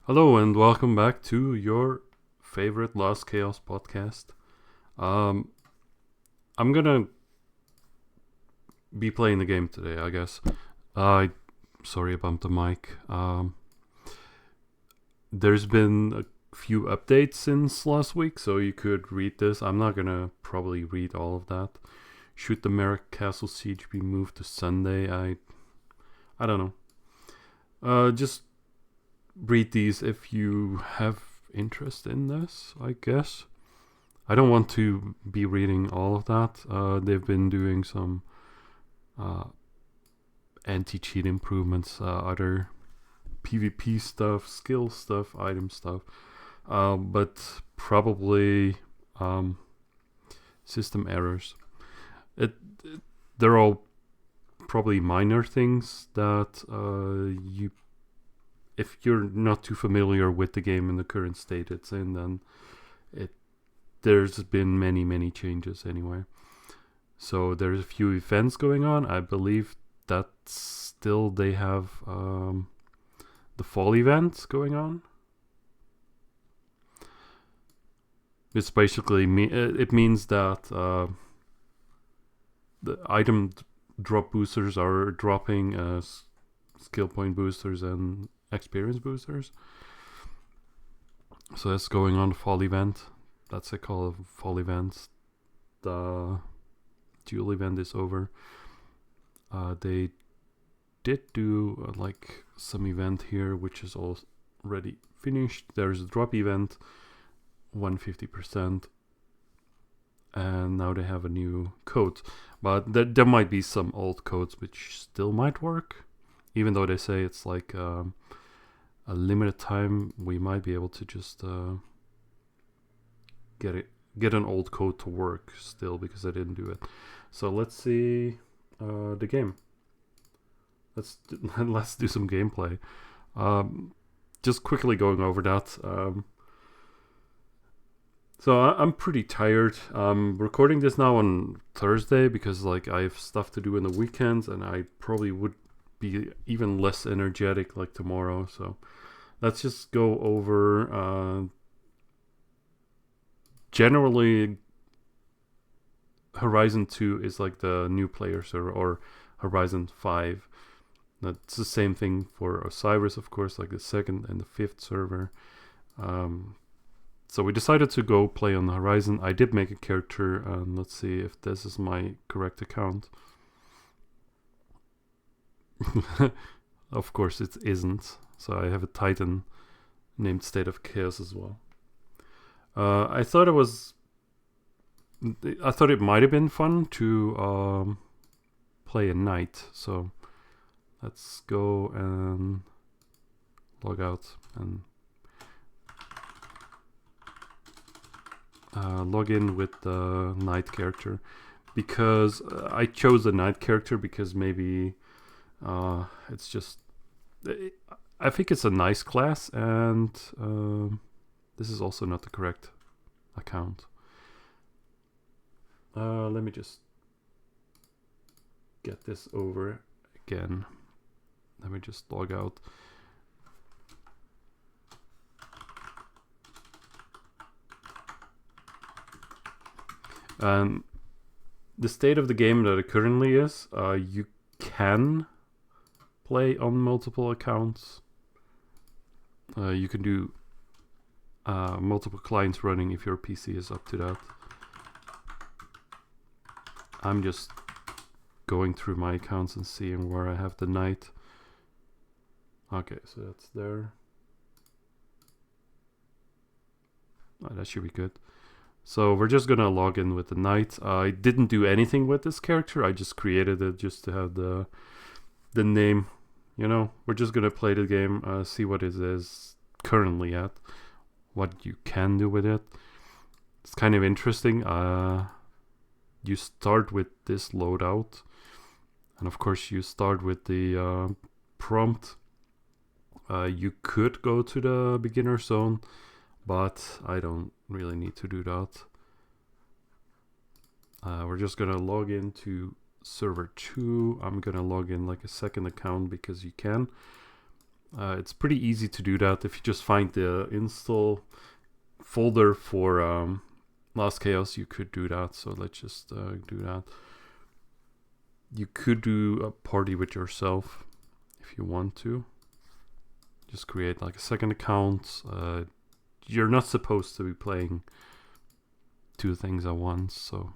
Hello and welcome back to your favorite Lost Chaos podcast. Um, I'm gonna be playing the game today, I guess. Sorry about the mic. There's been a few updates since last week, so you could read this. I'm not gonna probably read all of that. Should the Merrick Castle siege be moved to Sunday? I don't know. Just read these if you have interest in this, I guess. I don't want to be reading all of that. They've been doing some uh, anti-cheat improvements, other PvP stuff, skill stuff, item stuff, but probably um, system errors. They're all probably minor things that if you're not too familiar with the game in the current state it's in, then it there's been many changes anyway. So there's a few events going on. I believe that still they have the fall event going on. It's basically it means that the item drop boosters are dropping skill point boosters and experience boosters. So that's going on the fall event. That's a call of fall events. The dual event is over. They did do like some event here, which is already finished. There's a drop event, 150%, and now they have a new code. But there might be some old codes which still might work, even though they say it's like a limited time. We might be able to just get an old code to work still because I didn't do it. So let's see the game. Let's do some gameplay. Just quickly going over that. So I'm pretty tired. I'm recording this now on Thursday because like I have stuff to do in the weekends, and I probably would be even less energetic like tomorrow. So let's just go over. Generally, Horizon 2 is like the new player server, or Horizon 5. That's the same thing for Osiris, of course, like the second and the fifth server. So we decided to go play on the Horizon. I did make a character, and let's see if this is my correct account. Of course, it isn't. So I have a Titan named State of Chaos as well. I thought it might have been fun to play a knight. So let's go and log out and log in with the knight character, because I chose the knight character because maybe it's just I think it's a nice class, and this is also not the correct account. Let me just get this over again. Let me just log out. The state of the game that it currently is, you can play on multiple accounts. You can do multiple clients running if your PC is up to that. I'm just going through my accounts and seeing where I have the knight. Okay, so that's there. That should be good. So we're just gonna log in with the knight. I didn't do anything with this character. I just created it just to have the name. You know, we're just gonna play the game, see what it is currently at, what you can do with it. It's kind of interesting. You start with this loadout, and of course you start with the prompt. You could go to the beginner zone, but I don't really need to do that. We're just gonna log into server 2. I'm gonna log in like a second account because you can. It's pretty easy to do that if you just find the install folder for Last Chaos. You could do that. So let's just do that. You could do a party with yourself if you want to. Just create like a second account. You're not supposed to be playing two things at once, so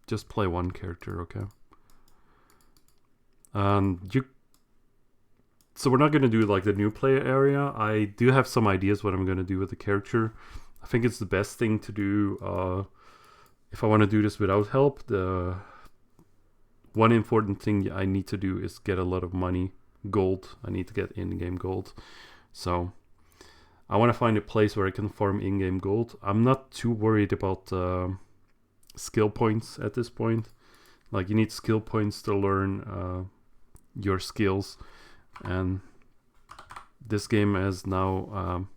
just play one character, okay? So we're not going to do like the new player area. I do have some ideas what I'm going to do with the character. I think it's the best thing to do if I want to do this without help. The one important thing I need to do is get a lot of money, gold. I need to get in-game gold. So I want to find a place where I can farm in-game gold. I'm not too worried about skill points at this point. Like, you need skill points to learn your skills. And this game has now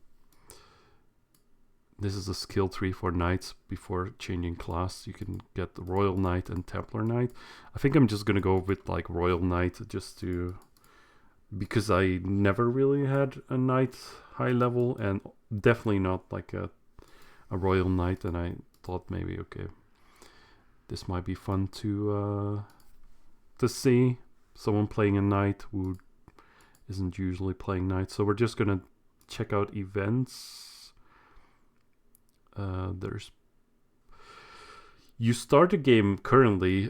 this is a skill tree for knights. Before changing class, you can get the Royal Knight and Templar Knight. I think I'm just gonna go with like Royal Knight because I never really had a knight high level, and definitely not like a Royal Knight, and I thought maybe, okay, this might be fun to see someone playing a knight who isn't usually playing knights. So we're just gonna check out events. You start a game currently,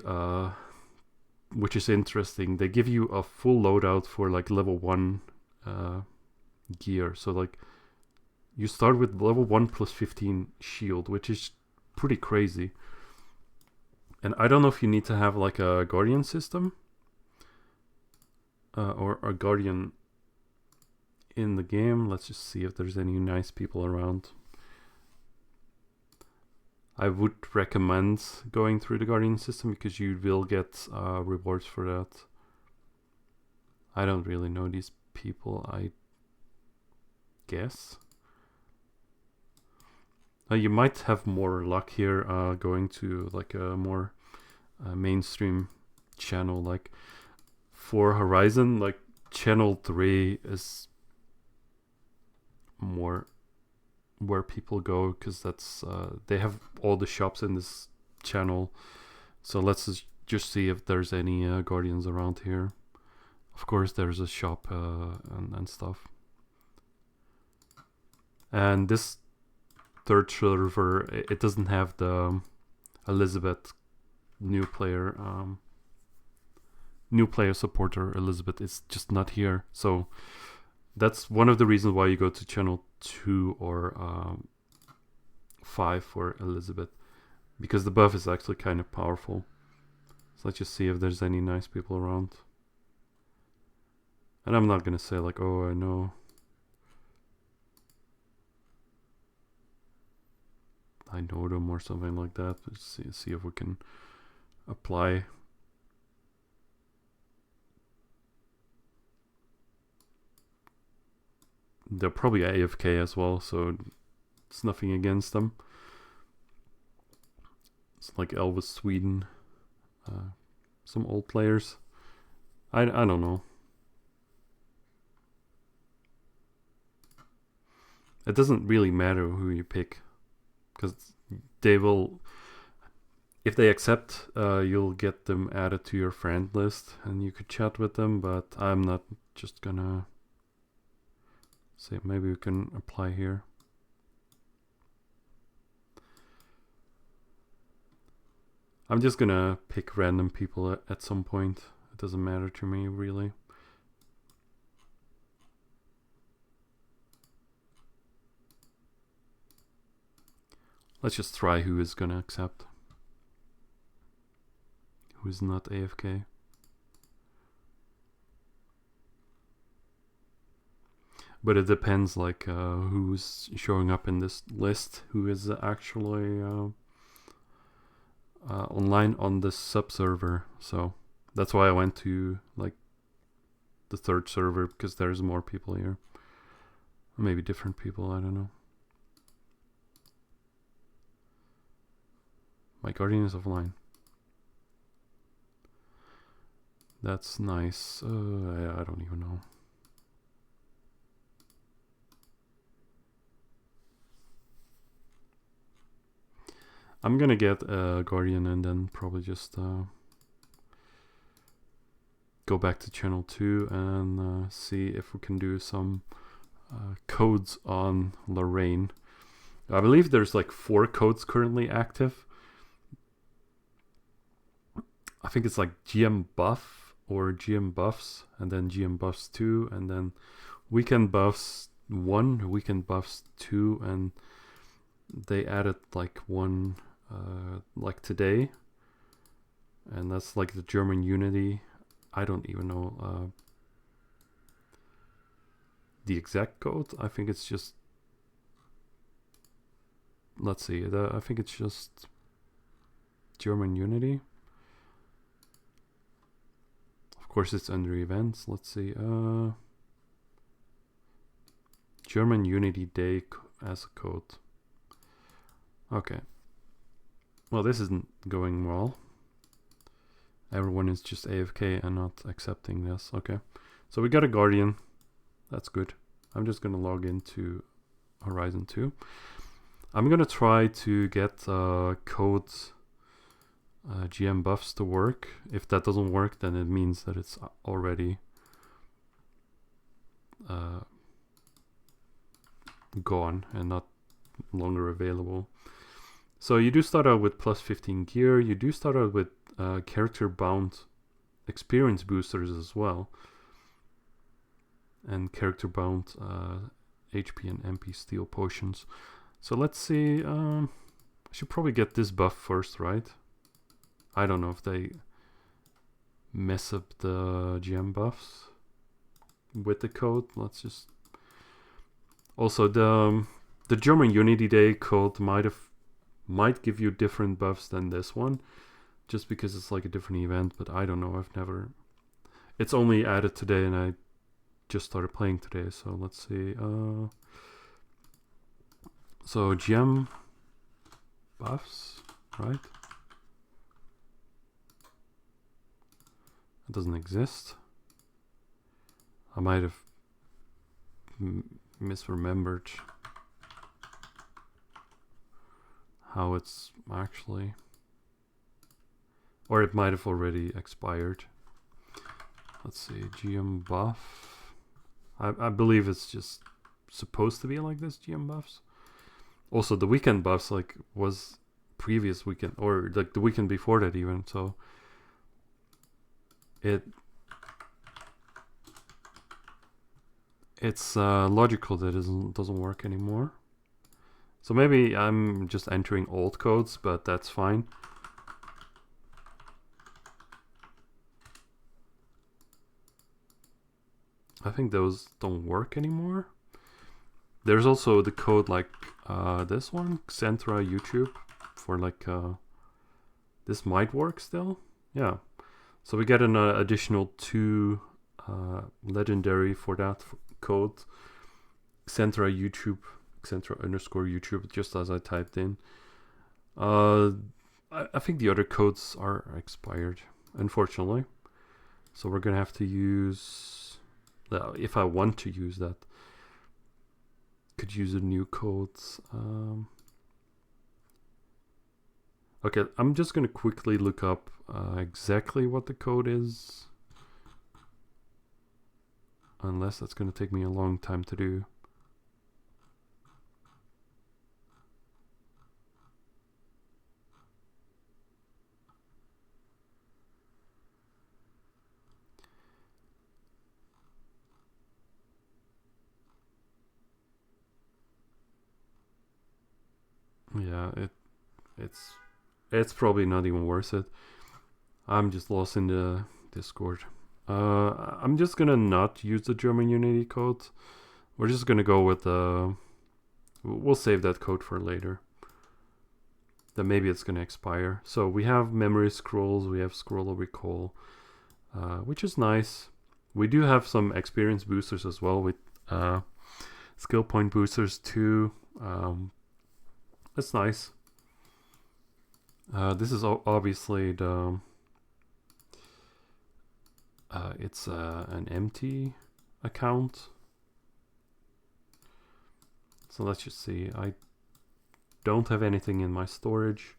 which is interesting. They give you a full loadout for like level 1 gear. So like you start with level 1 plus 15 shield, which is pretty crazy. And I don't know if you need to have like a guardian system or a guardian in the game. Let's just see if there's any nice people around. I would recommend going through the guardian system because you will get rewards for that. I don't really know these people, I guess. You might have more luck here going to like a more mainstream channel. Like for Horizon, like channel 3 is more where people go, because that's they have all the shops in this channel. So let's just see if there's any guardians around here. Of course there's a shop and stuff. And this third server, it doesn't have the Elizabeth new player supporter. Elizabeth is just not here. So that's one of the reasons why you go to channel 2 or 5 for Elizabeth, because the buff is actually kind of powerful. So let's just see if there's any nice people around. And I'm not gonna say like, oh, I know. I know them or something like that. Let's see if we can apply. They're probably AFK as well, so it's nothing against them. It's like Elvis Sweden. Some old players. I don't know. It doesn't really matter who you pick, because they will, if they accept, you'll get them added to your friend list and you could chat with them. But I'm not just gonna say, maybe we can apply here. I'm just gonna pick random people at some point. It doesn't matter to me really. Let's just try who is gonna accept. Who is not AFK. But it depends like who's showing up in this list, who is actually online on this sub-server. So that's why I went to like the third server, because there's more people here. Maybe different people, I don't know. My guardian is offline. That's nice. I don't even know. I'm gonna get a Guardian and then probably just go back to channel 2 and see if we can do some codes on Lorraine. I believe there's like 4 codes currently active. I think it's like GM buff or GM buffs, and then GM buffs 2, and then weekend buffs 1, weekend buffs 2, and they added like one like today, and that's like the German Unity. I don't even know the exact code. I think it's just, let's see, I think it's just German Unity. Of course it's under events. Let's see, German Unity Day as a code. Okay, well, this isn't going well. Everyone is just AFK and not accepting this. Okay, so we got a Guardian. That's good. I'm just gonna log into Horizon 2. I'm gonna try to get codes GM buffs to work. If that doesn't work, then it means that it's already gone and not longer available. So you do start out with plus 15 gear. You do start out with character bound experience boosters as well, and character bound HP and MP steel potions. So let's see, I should probably get this buff first, right? I don't know if they mess up the GM buffs with the code. Let's just, also the German Unity Day code might give you different buffs than this one, just because it's like a different event, but I don't know. It's only added today and I just started playing today, so let's see. So GM buffs, right? It doesn't exist. I might have misremembered how it's actually, or it might have already expired. Let's see, GM buff. I believe it's just supposed to be like this, GM buffs. Also, the weekend buffs like was previous weekend, or like the weekend before that even, so it's logical that it doesn't work anymore. So maybe I'm just entering old codes, but that's fine. I think those don't work anymore. There's also the code like this one, Xentra YouTube, for like this might work still. Yeah. So we get an additional 2 legendary for that code, Xentra YouTube, Xentra_YouTube, just as I typed in. I think the other codes are expired, unfortunately. So we're gonna have to use, if I want to use that, could use a new codes. Okay, I'm just gonna quickly look up exactly what the code is, unless that's gonna take me a long time to do. Yeah, it's probably not even worth it. I'm just lost in the Discord. I'm just gonna not use the German Unity code. We're just gonna go with we'll save that code for later. Then maybe it's gonna expire. So we have memory scrolls, we have scroll recall, which is nice. We do have some experience boosters as well with skill point boosters too. That's nice. This is obviously the it's an empty account. So let's just see. I don't have anything in my storage.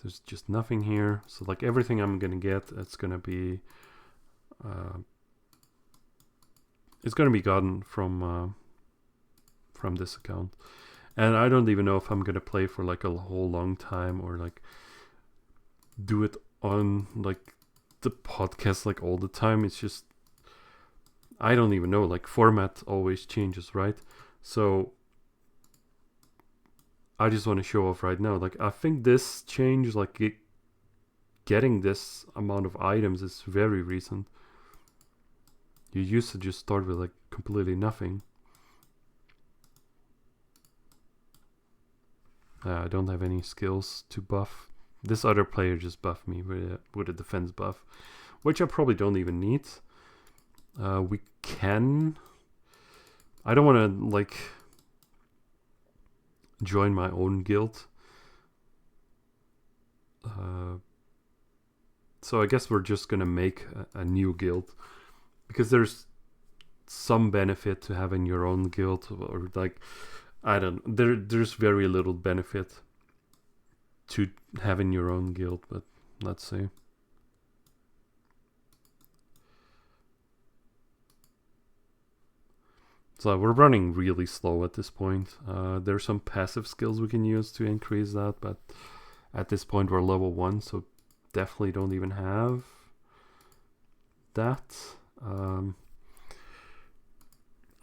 There's just nothing here. So like everything I'm gonna get, it's gonna be gotten from this account. And I don't even know if I'm gonna play for like a whole long time or like do it on like the podcast like all the time. It's just I don't even know. Like format always changes, right? So I just want to show off right now. Like I think this change, like getting this amount of items, is very recent. You used to just start with like completely nothing. I don't have any skills to buff. This other player just buffed me with a defense buff, which I probably don't even need. We can. I don't want to like join my own guild. So I guess we're just gonna make a new guild, because there's some benefit to having your own guild, or like I don't. There's very little benefit to having your own guild, but let's see. So we're running really slow at this point. There's some passive skills we can use to increase that, but at this point we're level 1, so definitely don't even have that. I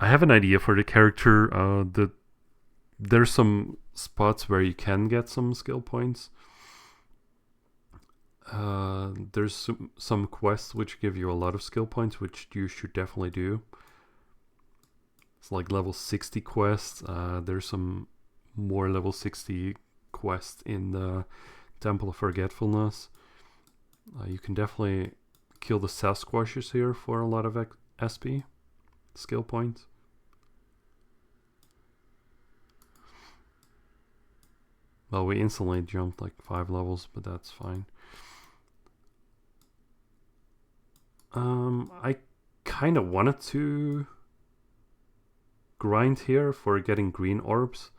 have an idea for the character. There's some spots where you can get some skill points. There's some quests which give you a lot of skill points, which you should definitely do. It's like level 60 quests. There's some more level 60 quests in the Temple of Forgetfulness. You can definitely kill the Sasquatches here for a lot of SP skill points. Well, we instantly jumped like 5 levels, but that's fine. I kind of wanted to grind here for getting green orbs,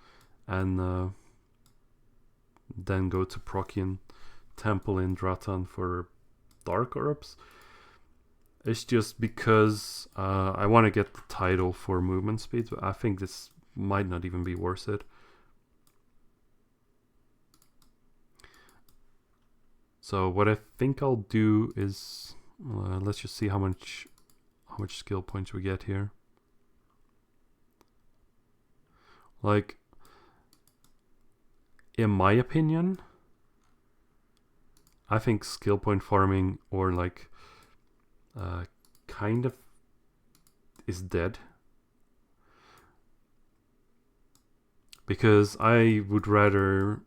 and then go to Prokian Temple in Dratan for dark orbs. It's just because I want to get the title for movement speed, but I think this might not even be worth it. So what I think I'll do is let's just see how much skill points we get here. Like, in my opinion, I think skill point farming, or like kind of, is dead, because I would rather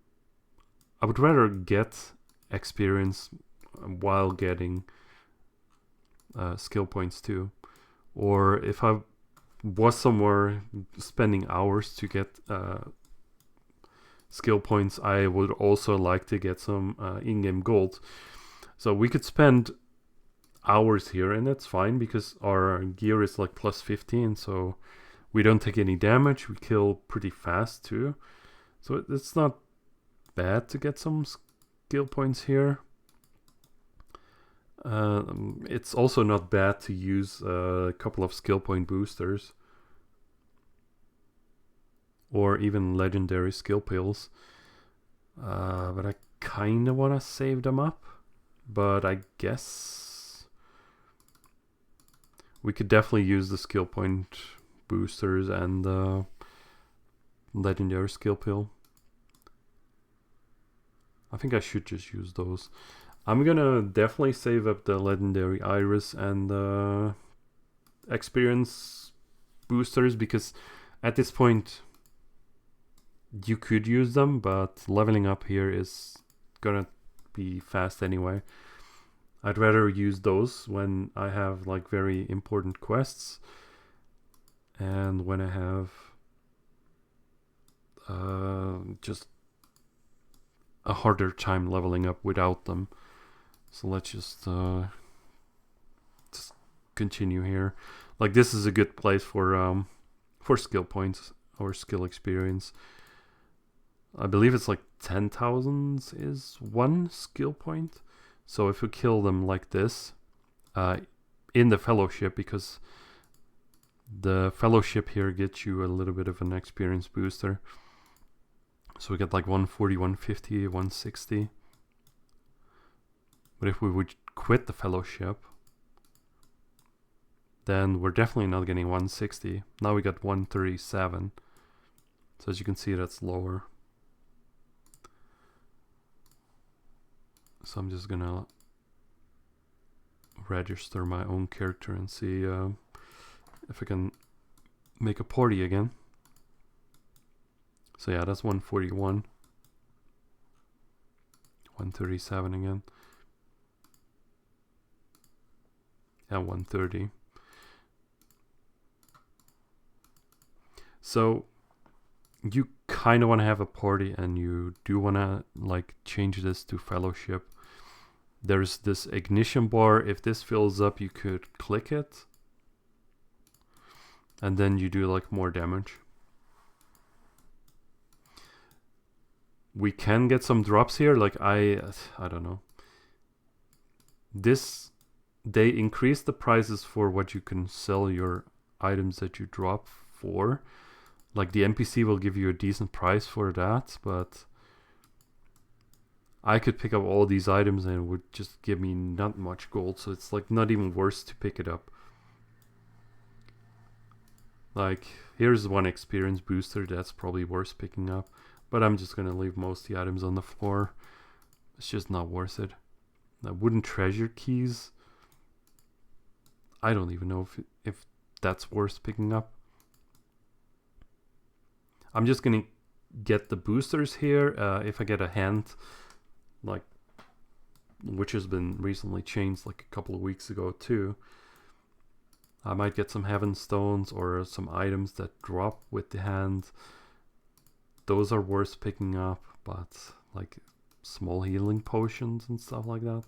get experience while getting skill points too. Or if I was somewhere spending hours to get skill points, I would also like to get some in-game gold. So we could spend hours here, and that's fine because our gear is like plus 15, so we don't take any damage. We kill pretty fast too, so it's not bad to get some skill points here. It's also not bad to use a couple of skill point boosters, or even legendary skill pills, but I kind of want to save them up. But I guess we could definitely use the skill point boosters and the legendary skill pill. I think I should just use those. I'm gonna definitely save up the legendary iris and the experience boosters, because at this point you could use them, but leveling up here is gonna be fast anyway. I'd rather use those when I have like very important quests, and when I have just a harder time leveling up without them. So let's just continue here. Like, this is a good place for skill points or skill experience. I believe it's like 10,000 is 1 skill point. So if you kill them like this, in the fellowship, because the fellowship here gets you a little bit of an experience booster. So we get like 140, 150, 160. But if we would quit the fellowship, then we're definitely not getting 160. Now we got 137. So as you can see, that's lower. So I'm just gonna register my own character and see if I can make a party again. So yeah, that's 141. 137 again. And 130. So you kind of want to have a party, and you do want to like change this to fellowship. There's this ignition bar. If this fills up, you could click it, and then you do like more damage. We can get some drops here. Like I don't know. They increase the prices for what you can sell your items that you drop for. Like the NPC will give you a decent price for that, but I could pick up all these items and it would just give me not much gold, so it's like not even worth to pick it up. Like here's one experience booster that's probably worth picking up, but I'm just gonna leave most of the items on the floor. It's just not worth it. The wooden treasure keys, I don't even know if that's worth picking up. I'm just gonna get the boosters here. If I get a hand, like, which has been recently changed like a couple of weeks ago too, I might get some heaven stones or some items that drop with the hand. Those are worth picking up, but like small healing potions and stuff like that,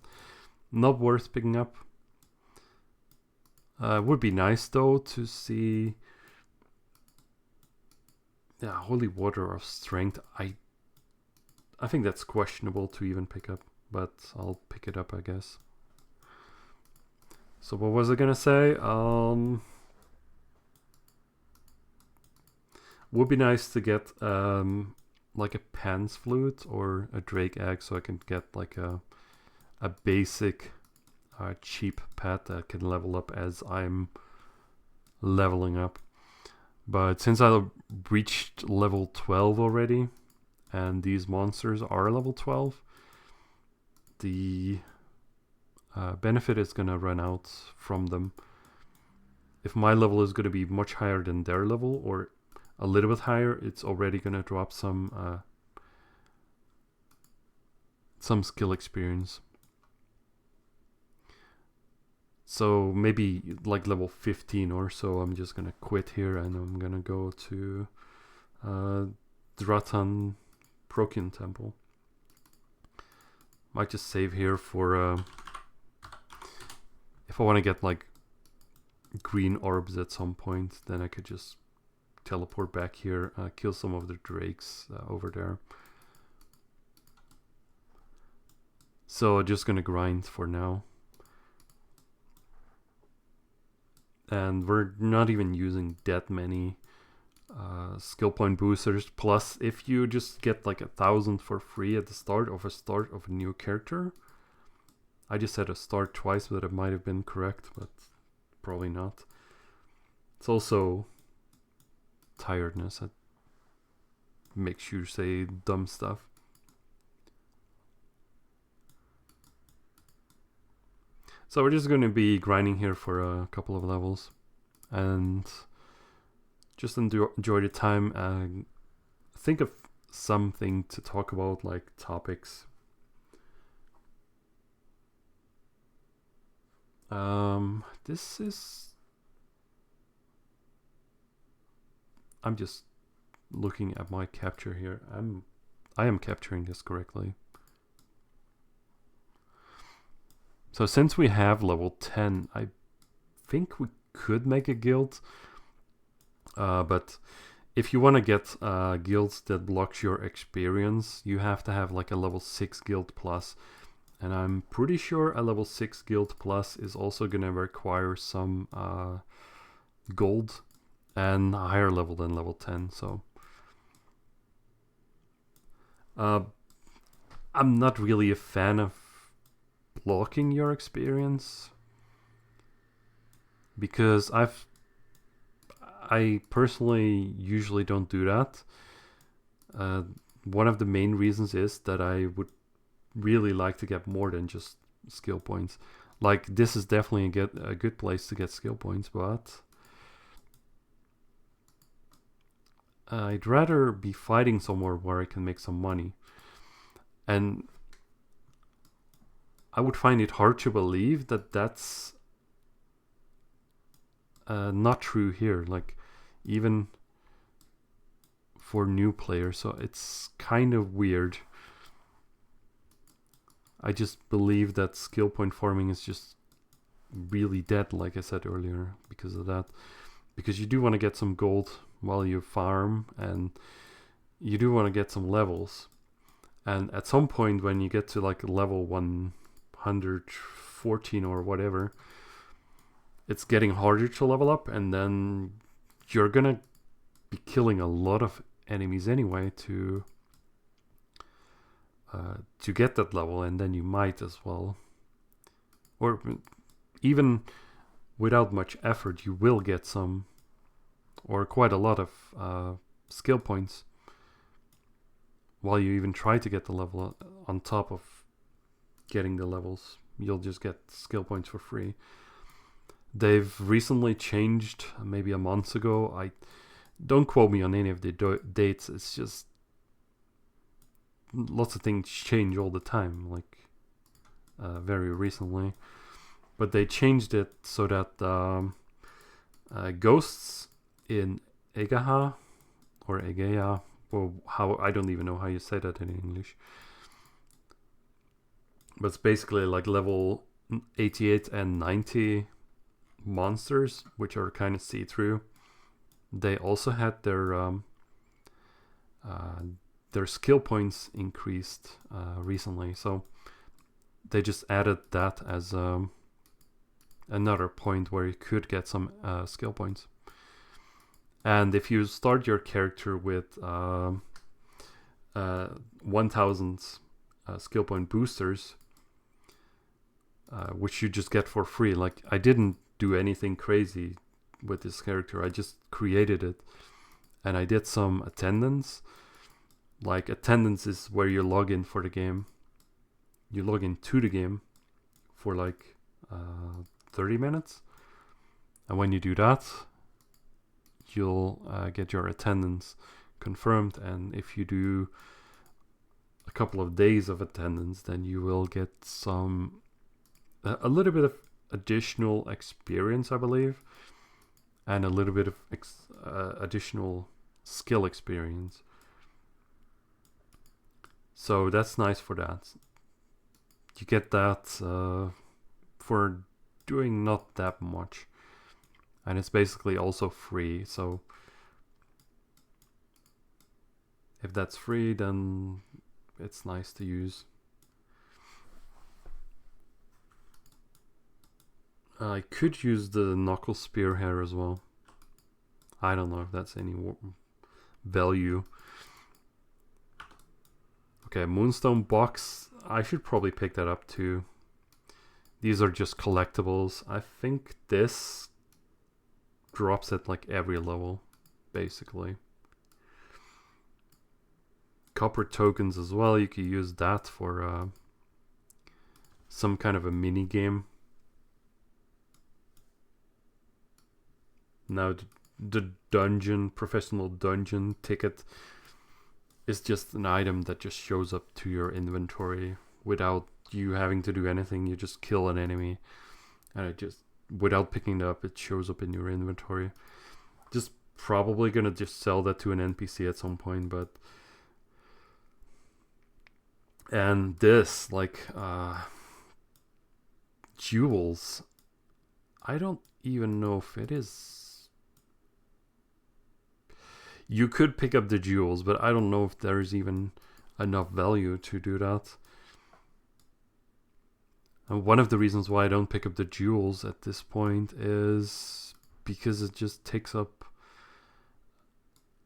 not worth picking up. It would be nice though to see. Yeah, Holy Water of Strength. I think that's questionable to even pick up, but I'll pick it up, I guess. So what was I gonna say? Would be nice to get like a Pan's Flute or a Drake Egg, so I can get like a basic cheap pet that can level up as I'm leveling up. But since I reached level 12 already, and these monsters are level 12, the benefit is going to run out from them. If my level is going to be much higher than their level, or a little bit higher, it's already going to drop some skill experience. So maybe like level 15 or so, I'm just gonna quit here and I'm gonna go to Dratan Prokian Temple. Might just save here for if I want to get like green orbs at some point, then I could just teleport back here, kill some of the drakes over there. So just gonna grind for now. And we're not even using that many skill point boosters. Plus, if you just get like 1,000 for free at the start of a new character. I just said a start twice, but it might have been correct, but probably not. It's also tiredness that makes you say dumb stuff. So we're just going to be grinding here for a couple of levels and just enjoy the time. Think of something to talk about, like topics. This is... I'm just looking at my capture here. I am capturing this correctly. So since we have level 10, I think we could make a guild. But if you want to get guilds that blocks your experience, you have to have like a level 6 guild plus. And I'm pretty sure a level 6 guild plus is also going to require some gold and a higher level than level 10. So I'm not really a fan of blocking your experience, because I personally usually don't do that. One of the main reasons is that I would really like to get more than just skill points. Like, this is definitely a good place to get skill points, but I'd rather be fighting somewhere where I can make some money. And I would find it hard to believe that that's not true here. Like, even for new players, so it's kind of weird. I just believe that skill point farming is just really dead, like I said earlier, because of that. Because you do want to get some gold while you farm, and you do want to get some levels. And at some point, when you get to like level 114 or whatever, it's getting harder to level up, and then you're gonna be killing a lot of enemies anyway to get that level, and then you might as well, or even without much effort, you will get some, or quite a lot of skill points while you even try to get the level. On top of getting the levels, you'll just get skill points for free. They've recently changed, maybe a month ago. I don't quote me on any of the dates. It's just lots of things change all the time, like very recently. But they changed it so that ghosts in Egaha or Egea, or how, I don't even know how you say that in English. But it's basically like level 88 and 90 monsters, which are kind of see-through. They also had their skill points increased recently, so they just added that as another point where you could get some skill points. And if you start your character with 1000 skill point boosters, which you just get for free. Like, I didn't do anything crazy with this character. I just created it, and I did some attendance. Like, attendance is where you log in for the game. You log into the game for like 30 minutes, and when you do that, you'll get your attendance confirmed. And if you do a couple of days of attendance, then you will get some a little bit of additional experience, I believe, and a little bit of additional skill experience. So that's nice for that. You get that for doing not that much, and it's basically also free. So if that's free, then it's nice to use. I could use the knuckle spear here as well. I don't know if that's any value. Okay, Moonstone box. I should probably pick that up too. These are just collectibles. I think this drops at like every level, basically. Copper tokens as well. You could use that for some kind of a mini game. Now the dungeon, professional dungeon ticket is just an item that just shows up to your inventory without you having to do anything. You just kill an enemy, and it just, without picking it up, it shows up in your inventory. Just probably gonna just sell that to an NPC at some point. But and this, like jewels, I don't even know if it is. You could pick up the jewels, but I don't know if there's even enough value to do that. And one of the reasons why I don't pick up the jewels at this point is because it just takes up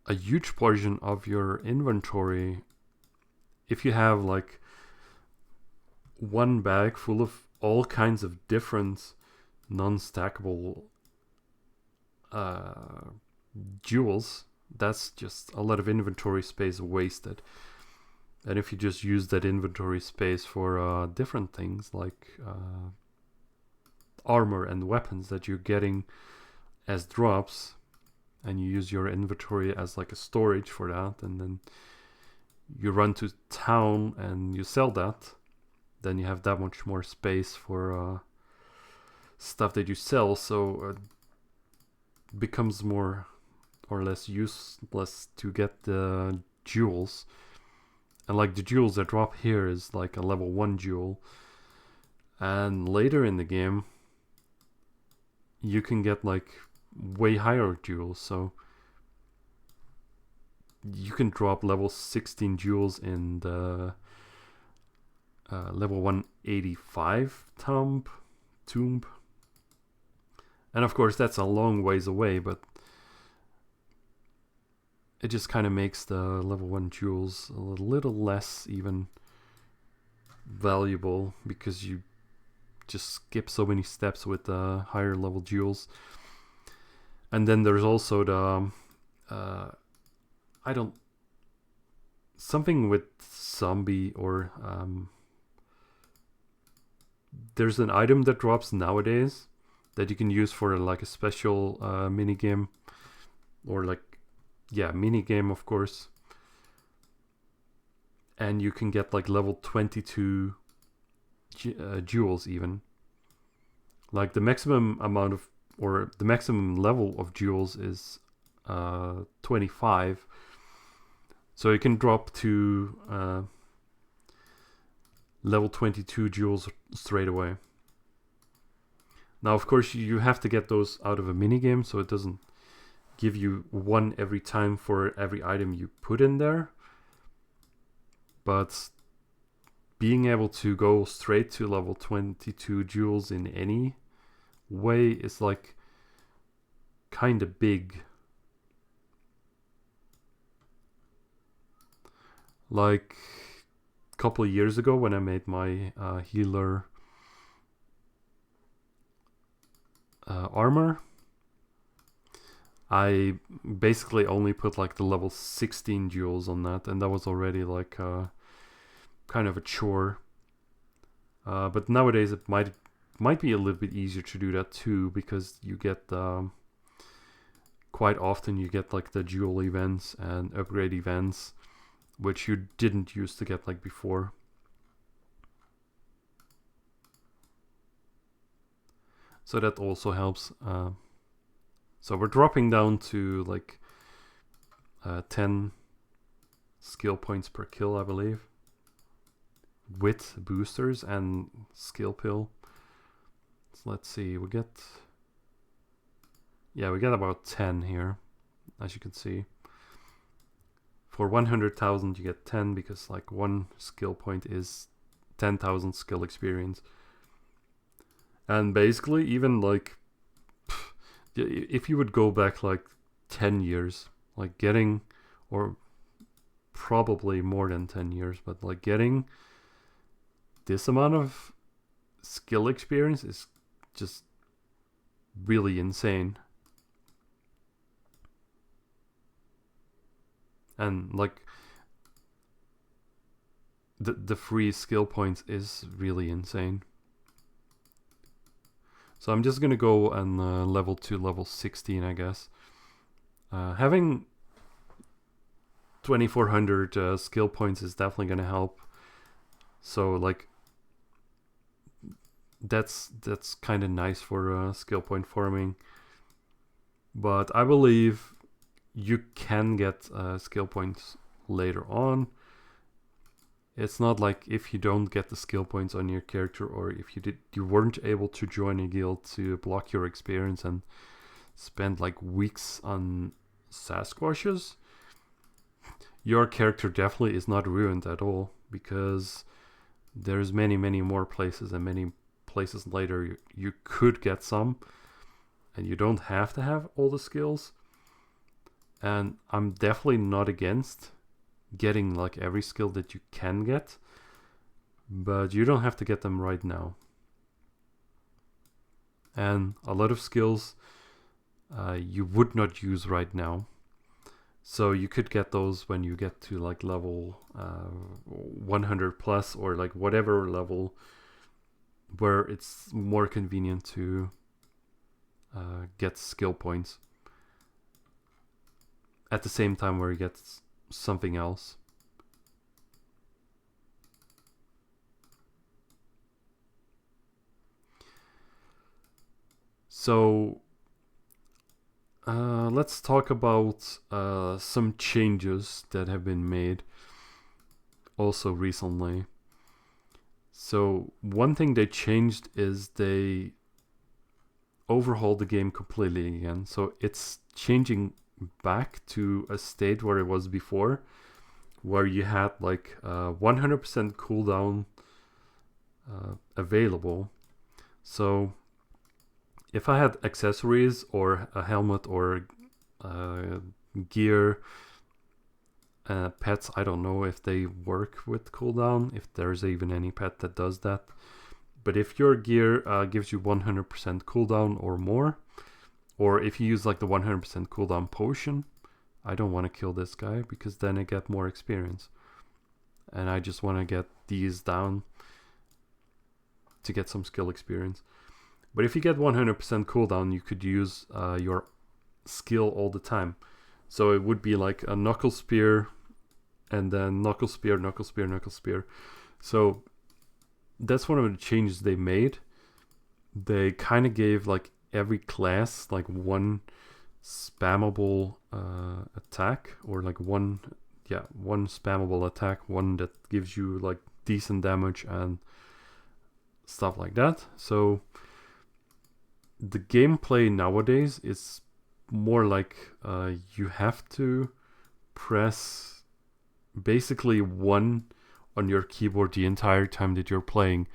a huge portion of your inventory. If you have like one bag full of all kinds of different non-stackable jewels, that's just a lot of inventory space wasted. And if you just use that inventory space for different things like armor and weapons that you're getting as drops, and you use your inventory as like a storage for that, and then you run to town and you sell that, then you have that much more space for stuff that you sell. So it becomes more or less useless to get the jewels. And like the jewels that drop here is like a level 1 jewel, and later in the game you can get like way higher jewels. So you can drop level 16 jewels in the level 185 tomb. And of course that's a long ways away, but it just kind of makes the level 1 jewels a little less even valuable, because you just skip so many steps with the higher level jewels. And then there's also the something with zombie, or there's an item that drops nowadays that you can use for like a special mini game, or like mini game, of course. And you can get like level 22 jewels even. Like the maximum amount of, or the maximum level of jewels is 25. So you can drop to level 22 jewels straight away. Now, of course, you have to get those out of a minigame, so it doesn't give you one every time for every item you put in there. But being able to go straight to level 22 jewels in any way is like kind of big. Like a couple of years ago when I made my healer armor, I basically only put like the level 16 jewels on that, and that was already like kind of a chore. But nowadays it might be a little bit easier to do that too, because you get quite often you get like the jewel events and upgrade events, which you didn't used to get like before. So that also helps. So we're dropping down to like 10 skill points per kill, I believe, with boosters and skill pill. So let's see, we get about 10 here, as you can see. For 100,000 you get 10, because like one skill point is 10,000 skill experience. And basically, even like if you would go back like 10 years, like getting, or probably more than 10 years, but like getting this amount of skill experience is just really insane. And like the free skill points is really insane. So I'm just gonna go and level to level 16, I guess. Having 2400 skill points is definitely gonna help. So like that's kind of nice for skill point farming. But I believe you can get skill points later on. It's not like if you don't get the skill points on your character, or if you weren't able to join a guild to block your experience and spend like weeks on Sasquatches, your character definitely is not ruined at all, because there's many more places, and many places later you could get some, and you don't have to have all the skills. And I'm definitely not against getting like every skill that you can get, but you don't have to get them right now. And a lot of skills you would not use right now, so you could get those when you get to like level 100 plus, or like whatever level where it's more convenient to get skill points at the same time where you get something else. So let's talk about some changes that have been made also recently. So one thing they changed is they overhauled the game completely again. So it's changing back to a state where it was before, where you had like 100% cooldown available. So if I had accessories or a helmet or gear, pets, I don't know if they work with cooldown, if there's even any pet that does that. But if your gear gives you 100% cooldown or more, or if you use like the 100% cooldown potion, I don't want to kill this guy because then I get more experience. And I just want to get these down to get some skill experience. But if you get 100% cooldown, you could use your skill all the time. So it would be like a knuckle spear, and then knuckle spear, knuckle spear, knuckle spear. So that's one of the changes they made. They kind of gave like every class like one spammable attack, or like one spammable attack, one that gives you like decent damage and stuff like that. So the gameplay nowadays is more like you have to press basically 1 on your keyboard the entire time that you're playing.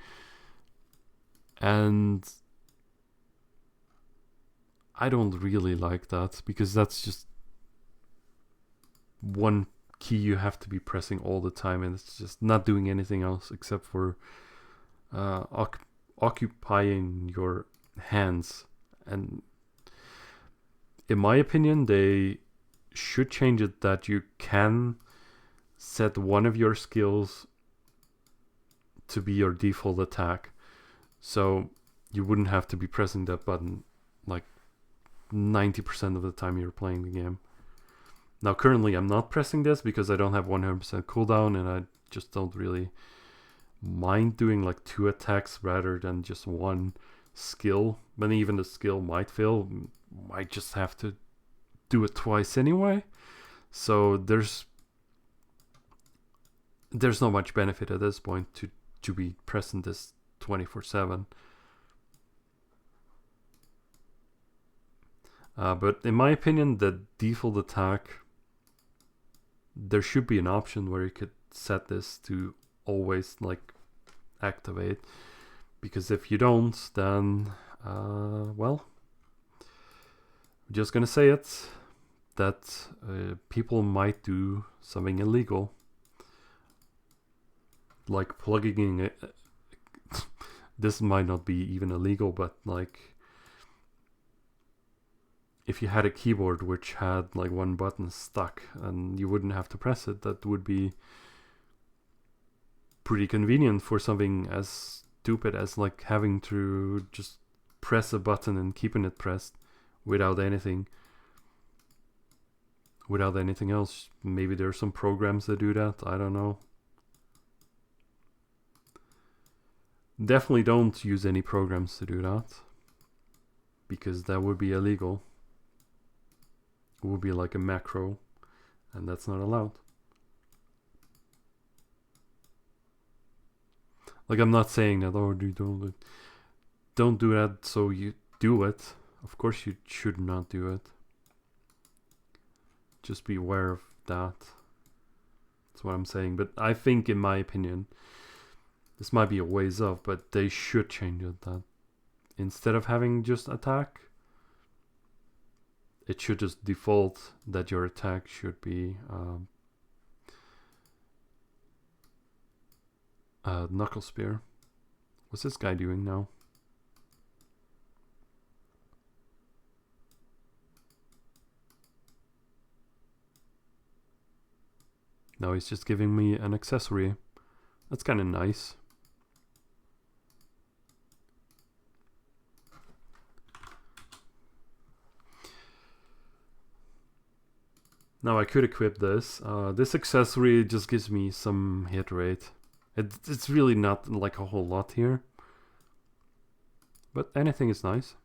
And I don't really like that, because that's just one key you have to be pressing all the time, and it's just not doing anything else except for occupying your hands. And in my opinion, they should change it that you can set one of your skills to be your default attack, so you wouldn't have to be pressing that button like 90% of the time you're playing the game. Now currently I'm not pressing this because I don't have 100% cooldown, and I just don't really mind doing like 2 attacks rather than just one skill. But even the skill might fail, might just have to do it twice anyway. So there's not much benefit at this point to be pressing this 24/7. But in my opinion, the default attack, there should be an option where you could set this to always like activate, because if you don't, then well, I'm just gonna say it, that people might do something illegal, like plugging in it. This might not be even illegal, but like if you had a keyboard which had like one button stuck and you wouldn't have to press it, that would be pretty convenient for something as stupid as like having to just press a button and keeping it pressed without anything else. Maybe there are some programs that do that, I don't know. Definitely don't use any programs to do that, because that would be illegal. It would be like a macro, and that's not allowed. Like, I'm not saying that, oh, you don't do that, so you do it. Of course you should not do it. Just be aware of that. That's what I'm saying. But I think, in my opinion, this might be a ways off, but they should change it. That instead of having just attack, it should just default that your attack should be Knuckle Spear. What's this guy doing now? No, he's just giving me an accessory. That's kind of nice. Now I could equip this. This accessory just gives me some hit rate. It's really not like a whole lot here. But anything is nice.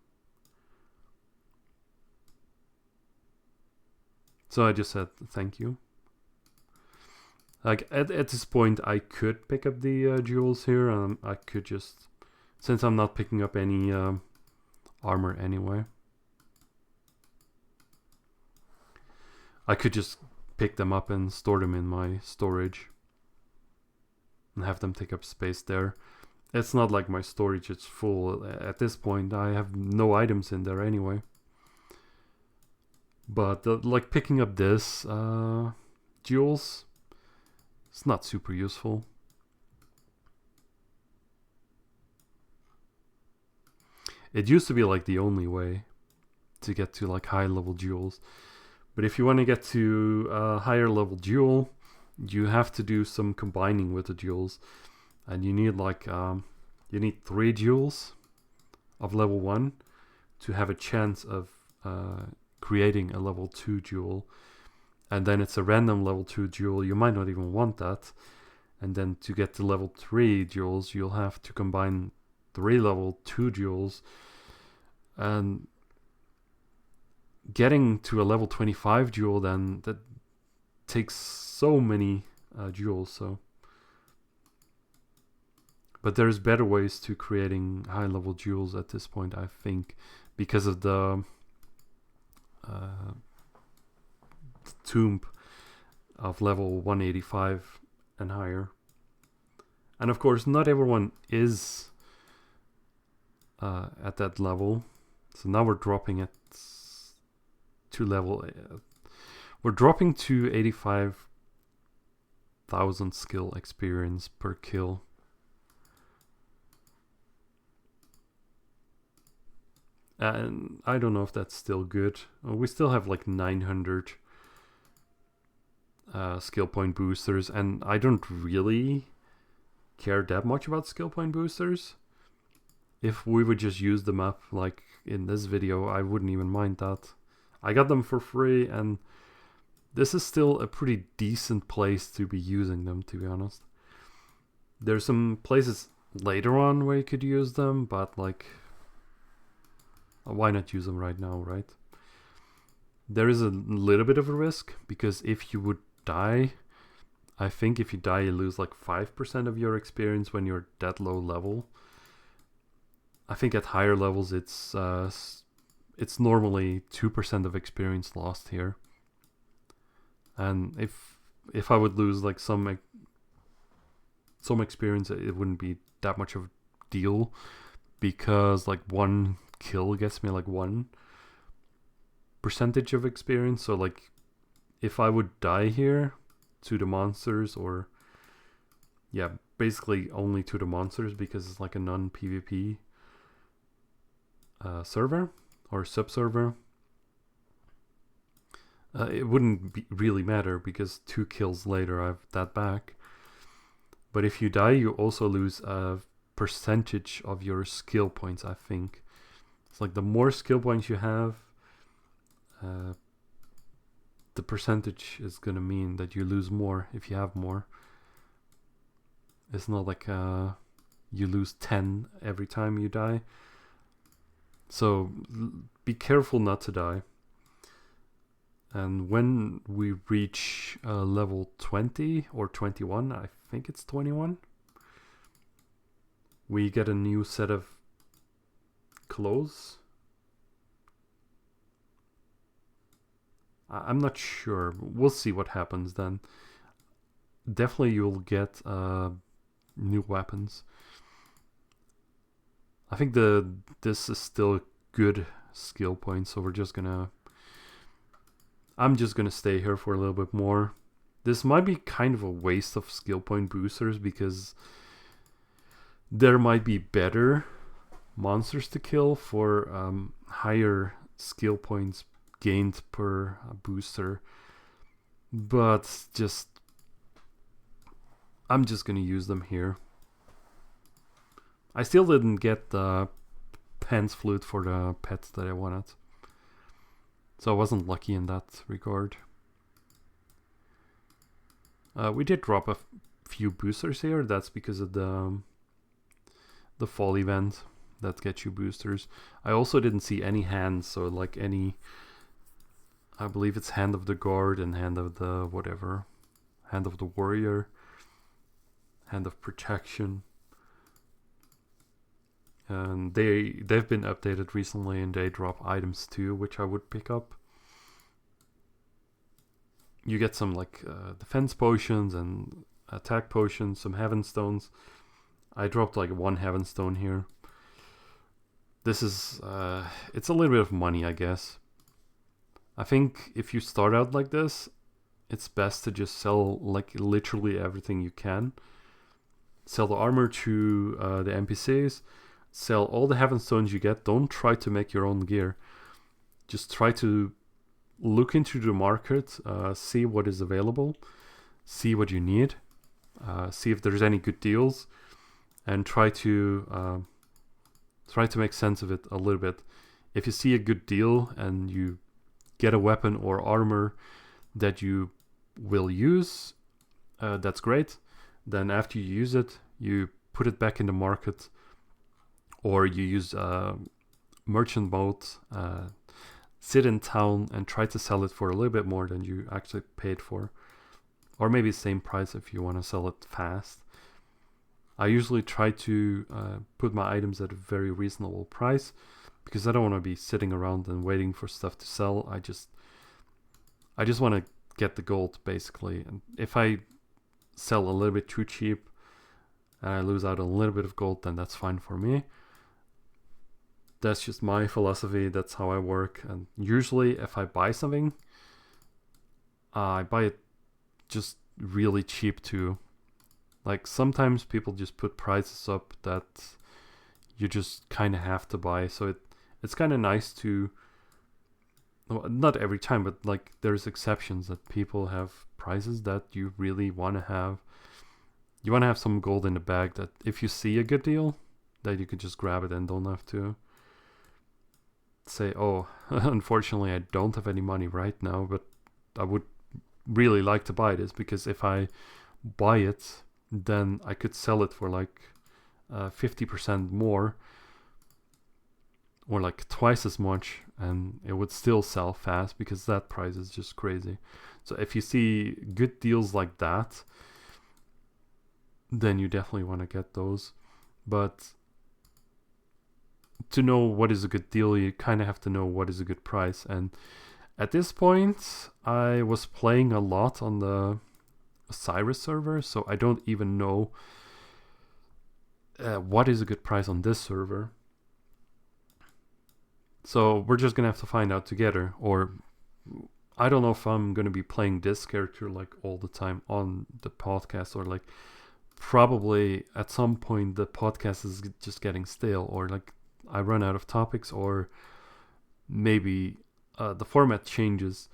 So I just said thank you. Like at this point I could pick up the jewels here. I could just, since I'm not picking up any armor anyway, I could just pick them up and store them in my storage and have them take up space there. It's not like my storage is full. At this point I have no items in there anyway. But like picking up this jewels, it's not super useful. It used to be like the only way to get to like high level jewels. But if you want to get to a higher level jewel, you have to do some combining with the jewels. And you need like, you need 3 jewels of level 1 to have a chance of creating a level 2 jewel. And then it's a random level 2 jewel. You might not even want that. And then to get to level 3 jewels, you'll have to combine 3 level 2 jewels. And getting to a level 25 jewel, then that takes so many jewels. So, but there's better ways to creating high level jewels at this point, I think, because of the tomb of level 185 and higher. And of course not everyone is at that level, so now we're dropping it to level we're dropping to 85,000 skill experience per kill. And I don't know if that's still good. We still have like 900 skill point boosters, and I don't really care that much about skill point boosters. If we would just use them up like in this video, I wouldn't even mind that. I got them for free, and this is still a pretty decent place to be using them, to be honest. There's some places later on where you could use them, but like, why not use them right now, right? There is a little bit of a risk, because if you would die, I think if you die you lose like 5% of your experience when you're that low level. I think at higher levels it's normally 2% of experience lost here. And if I would lose like some experience, it wouldn't be that much of a deal, because like 1 kill gets me like 1% of experience. So like if I would die here to the monsters, or yeah, basically only to the monsters, because it's like a non-PvP server or sub-server, it wouldn't really matter, because 2 kills later I have that back. But if you die, you also lose a percentage of your skill points, I think. It's like the more skill points you have, the percentage is gonna mean that you lose more if you have more. It's not like you lose 10 every time you die. So be careful not to die. And when we reach level 20 or 21, I think it's 21, we get a new set of clothes. I'm not sure. We'll see what happens then. definitely you'll get new weapons. I think this is still a good skill point, so I'm just gonna stay here for a little bit more. This might be kind of a waste of skill point boosters because there might be better monsters to kill for higher skill points gained per booster. But I'm just gonna use them here. I still didn't get the Pan's Flute for the pets that I wanted. So I wasn't lucky in that regard. We did drop a few boosters here. That's because of the fall event that gets you boosters. I also didn't see any hands, so like any... I believe it's Hand of the Guard and Hand of the whatever. Hand of the Warrior. Hand of Protection. And they've been updated recently, and they drop items too, which I would pick up. You get some like defense potions and attack potions, some heaven stones. I dropped like one heaven stone here. This is it's a little bit of money, I guess. I think if you start out like this, it's best to just sell like literally everything you can. Sell the armor to the NPCs. Sell all the heaven stones you get. Don't try to make your own gear. Just try to look into the market, see what is available, see what you need, see if there's any good deals, and try to make sense of it a little bit. If you see a good deal and you get a weapon or armor that you will use, that's great. Then after you use it, you put it back in the market, or you use merchant mode, sit in town and try to sell it for a little bit more than you actually paid for, or maybe the same price if you want to sell it fast. I usually try to put my items at a very reasonable price because I don't want to be sitting around and waiting for stuff to sell. I just want to get the gold basically, and if I sell a little bit too cheap and I lose out a little bit of gold, then that's fine for me. That's just my philosophy. That's how I work. And usually if I buy something, I buy it just really cheap too. Like sometimes people just put prices up that you just kind of have to buy. So it's kind of nice to, well, not every time, but like there's exceptions that people have prices that you really want to have. You want to have some gold in the bag that if you see a good deal, that you can just grab it and don't have to say, oh, unfortunately I don't have any money right now, but I would really like to buy this, because if I buy it, then I could sell it for like 50% more, or like twice as much, and it would still sell fast because that price is just crazy. So if you see good deals like that, then you definitely want to get those. But to know what is a good deal, you kind of have to know what is a good price. And at this point, I was playing a lot on the Cyrus server, so I don't even know what is a good price on this server. So we're just gonna have to find out together, or I don't know if I'm gonna be playing this character like all the time on the podcast, or like probably at some point the podcast is just getting stale, or like I run out of topics, or maybe the format changes,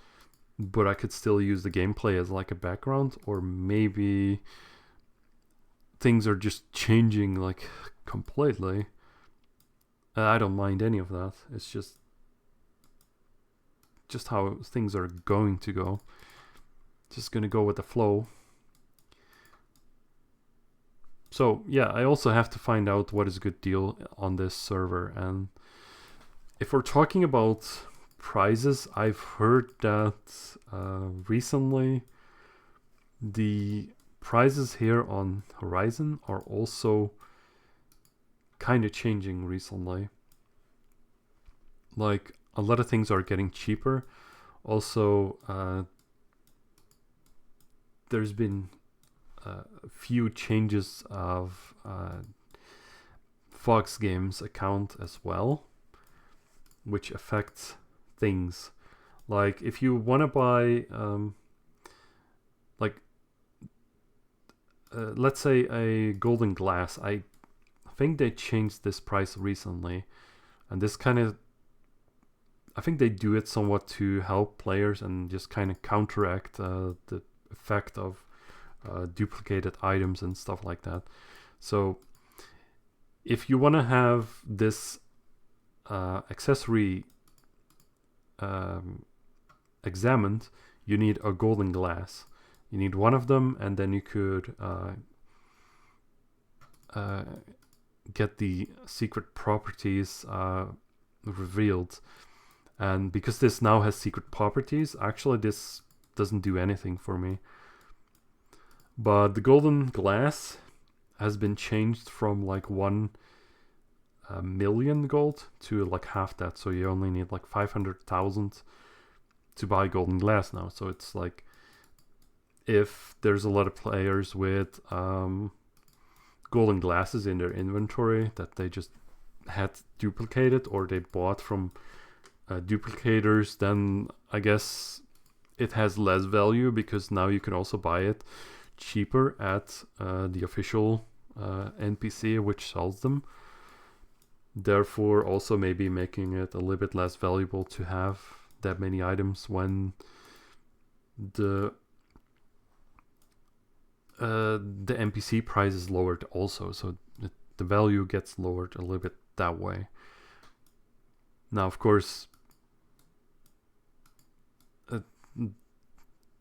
but I could still use the gameplay as like a background, or maybe things are just changing like completely. I don't mind any of that. It's just how things are going to go. Just gonna go with the flow. So yeah, I also have to find out what is a good deal on this server. And if we're talking about prizes, I've heard that recently the prizes here on Horizon are also kind of changing recently. Like a lot of things are getting cheaper. Also, there's been a few changes of Fox Games account as well, which affects things. Like if you want to buy let's say a golden glass, I think they changed this price recently, and this kind of, I think they do it somewhat to help players and just kind of counteract the effect of duplicated items and stuff like that. So if you want to have this accessory examined, you need a golden glass. You need one of them, and then you could get the secret properties revealed. And because this now has secret properties, actually this doesn't do anything for me. But the golden glass has been changed from like 1 million gold to like half that. So you only need like 500,000 to buy golden glass now. So it's like, if there's a lot of players with golden glasses in their inventory that they just had duplicated or they bought from duplicators, then I guess it has less value, because now you can also buy it cheaper at the official NPC which sells them. Therefore also maybe making it a little bit less valuable to have that many items when the NPC price is lowered also, so the value gets lowered a little bit that way. Now of course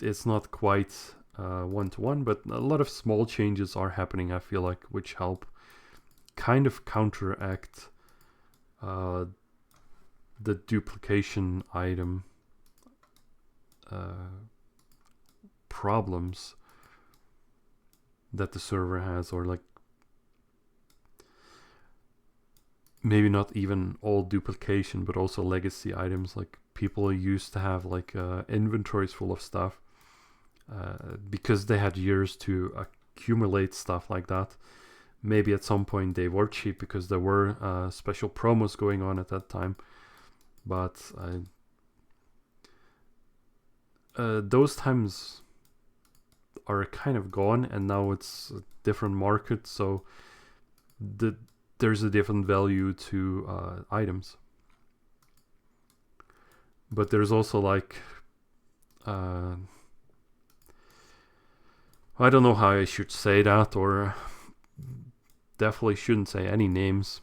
it's not quite one-to-one, but a lot of small changes are happening, I feel like, which help kind of counteract the duplication item problems that the server has, or like maybe not even all duplication, but also legacy items. Like people used to have like inventories full of stuff because they had years to accumulate stuff like that. Maybe at some point they were cheap because there were special promos going on at that time, but those times are kind of gone, and now it's a different market, so there's a different value to items. But there's also like I don't know how I should say that, or definitely shouldn't say any names,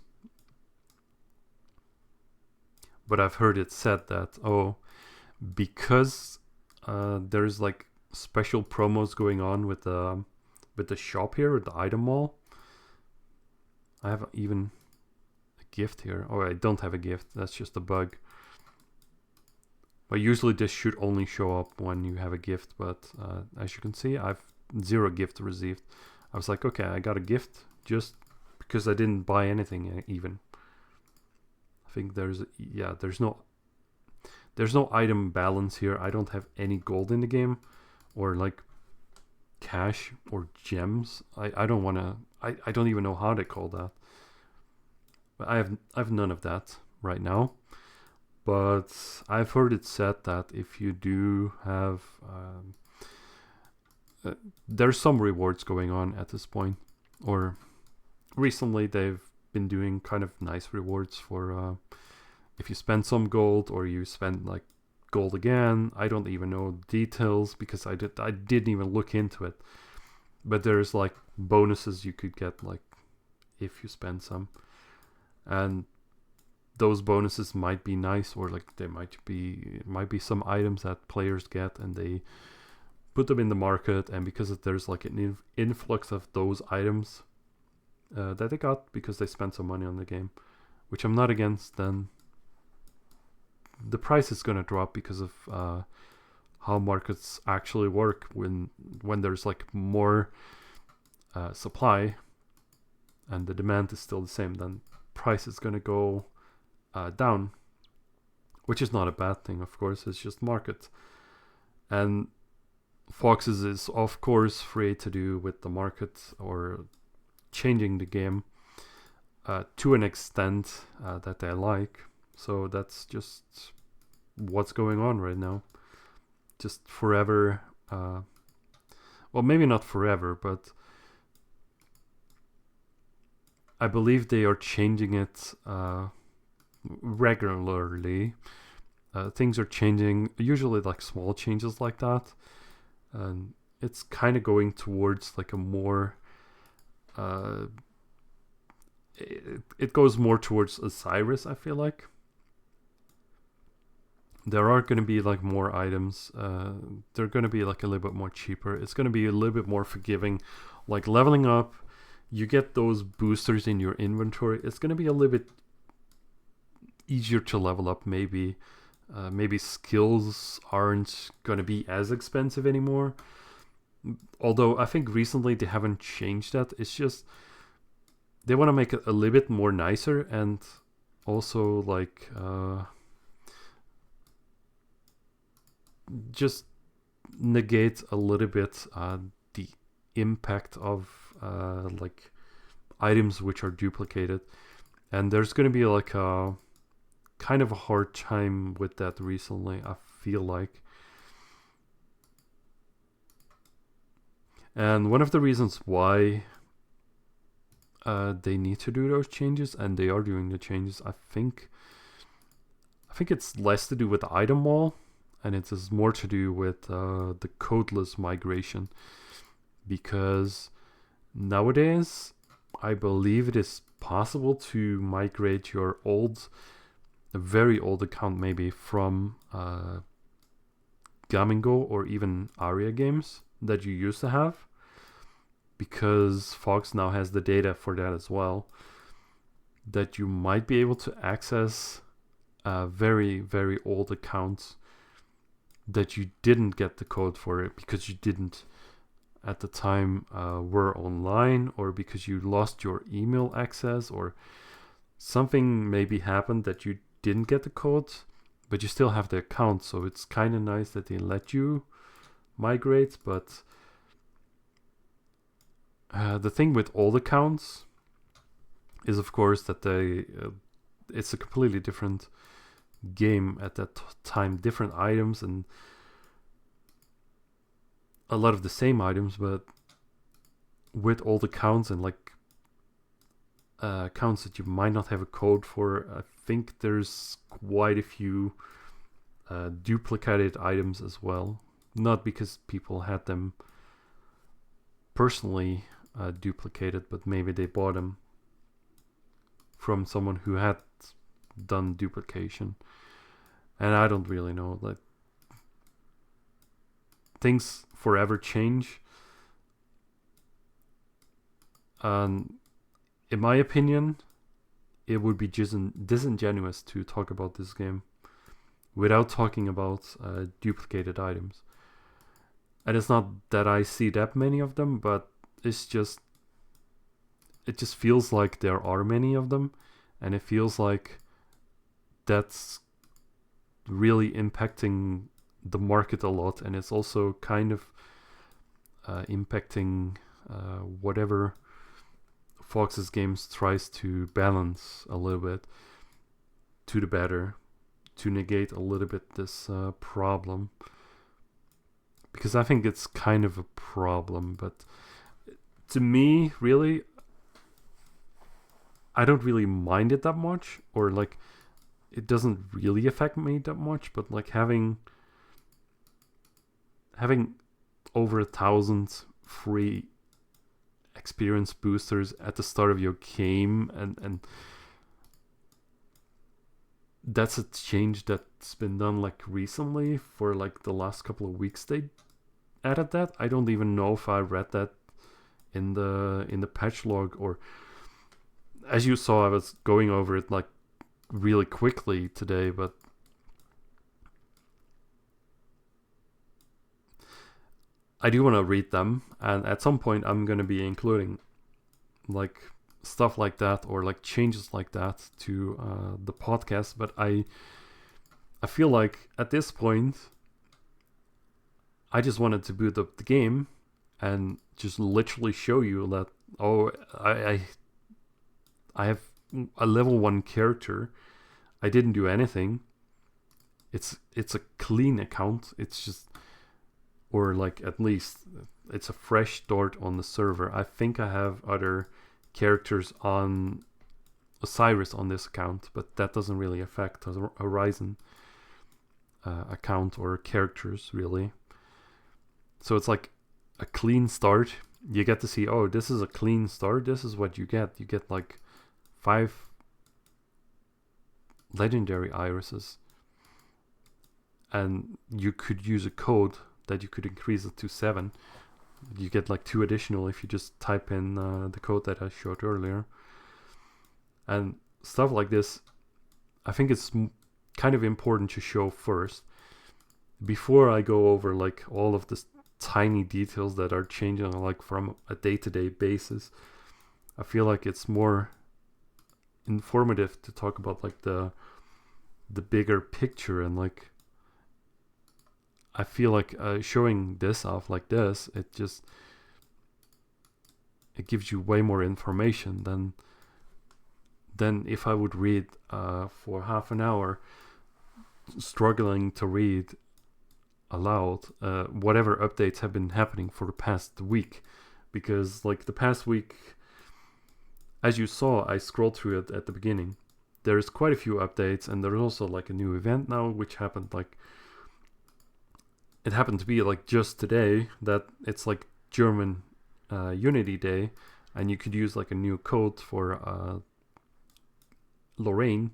but I've heard it said that, oh, because there's like special promos going on with the shop here at the item mall. I have even a gift here. Oh, I don't have a gift. That's just a bug. But usually this should only show up when you have a gift. But as you can see, I've 0 gift received. I was like, okay, I got a gift just because I didn't buy anything even. I think there's no item balance here. I don't have any gold in the game, or like cash or gems. I don't want to. I don't even know how they call that. But I have none of that right now. But I've heard it said that if you do have, there's some rewards going on at this point, or recently they've been doing kind of nice rewards for if you spend some gold or you spend like gold again. I don't even know details because I didn't even look into it. But there's like bonuses you could get like if you spend some, and those bonuses might be nice, or like they might be some items that players get and they put them in the market, and because there's like an influx of those items that they got because they spent some money on the game, which I'm not against, then the price is going to drop because of how markets actually work. When there's like more supply and the demand is still the same, then price is going to go down, which is not a bad thing, of course. It's just market. And Foxes is of course free to do with the market or changing the game to an extent that they like. So that's just what's going on right now. Just forever. Well, maybe not forever, but I believe they are changing it regularly. Things are changing, usually like small changes like that. And it's kind of going towards like a more it goes more towards Osiris, I feel like. There are going to be like more items. They're going to be like a little bit more cheaper. It's going to be a little bit more forgiving. Like leveling up, you get those boosters in your inventory. It's going to be a little bit easier to level up, maybe. Maybe skills aren't going to be as expensive anymore. Although I think recently they haven't changed that. It's just they want to make it a little bit more nicer and also like just negate a little bit the impact of like items which are duplicated. And there's going to be like a kind of a hard time with that recently, I feel like. And one of the reasons why they need to do those changes, and they are doing the changes, I think it's less to do with the item wall, and it is more to do with the codeless migration. Because nowadays, I believe it is possible to migrate your a very old account maybe from Gamingo or even Aria games that you used to have, because Fox now has the data for that as well, that you might be able to access very, very old accounts that you didn't get the code for it because you didn't at the time were online, or because you lost your email access, or something maybe happened that you didn't get the code, but you still have the account. So it's kind of nice that they let you migrate. But the thing with old accounts is, of course, that it's a completely different game at that time, different items and a lot of the same items, but with old accounts and like accounts that you might not have a code for, I think there's quite a few duplicated items as well. Not because people had them personally duplicated, but maybe they bought them from someone who had done duplication. And I don't really know. Like, things forever change. In my opinion, it would be just disingenuous to talk about this game without talking about duplicated items. And it's not that I see that many of them, but it just feels like there are many of them, and it feels like that's really impacting the market a lot, and it's also kind of impacting whatever Fox's Games tries to balance a little bit to the better, to negate a little bit this problem. Because I think it's kind of a problem, but to me, really, I don't really mind it that much, or like, it doesn't really affect me that much, but like having over 1,000 free experience boosters at the start of your game, and that's a change that's been done like recently. For like the last couple of weeks they added that. I don't even know if I read that in the patch log, or as you saw, I was going over it like really quickly today, but I do want to read them, and at some point I'm going to be including like stuff like that, or like changes like that to the podcast. But I feel like at this point I just wanted to boot up the game and just literally show you that, oh, I have a level 1 character. I didn't do anything. It's a clean account. It's just, or like at least it's a fresh start on the server. I think I have other characters on Osiris on this account, but that doesn't really affect Horizon account or characters really. So it's like a clean start. You get to see, oh, this is a clean start. This is what you get. You get like 5 legendary irises, and you could use a code that you could increase it to 7. You get like 2 additional if you just type in the code that I showed earlier. And stuff like this, I think it's kind of important to show first before I go over like all of the tiny details that are changing like from a day-to-day basis. I feel like it's more informative to talk about like the bigger picture, and like I feel like showing this off like this, it gives you way more information than if I would read for half an hour, struggling to read aloud whatever updates have been happening for the past week. Because like the past week, as you saw, I scrolled through it at the beginning. There's quite a few updates, and there's also like a new event now, which happened like, it happened to be like just today, that it's like German Unity Day, and you could use like a new code for Lorraine.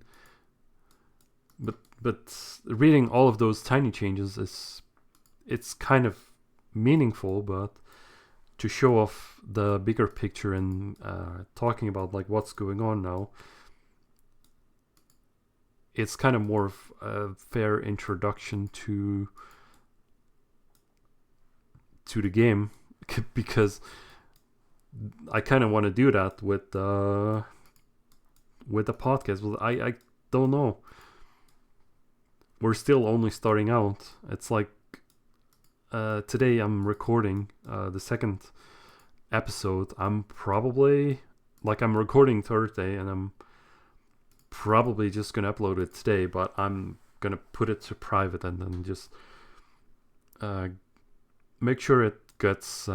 But reading all of those tiny changes it's kind of meaningful, but to show off the bigger picture and talking about like what's going on now, it's kind of more of a fair introduction to the game, because I kind of want to do that with the podcast. Well, I don't know. We're still only starting out. It's like today I'm recording the second episode. I'm recording Thursday, and I'm probably just gonna upload it today, but I'm gonna put it to private and then just make sure it gets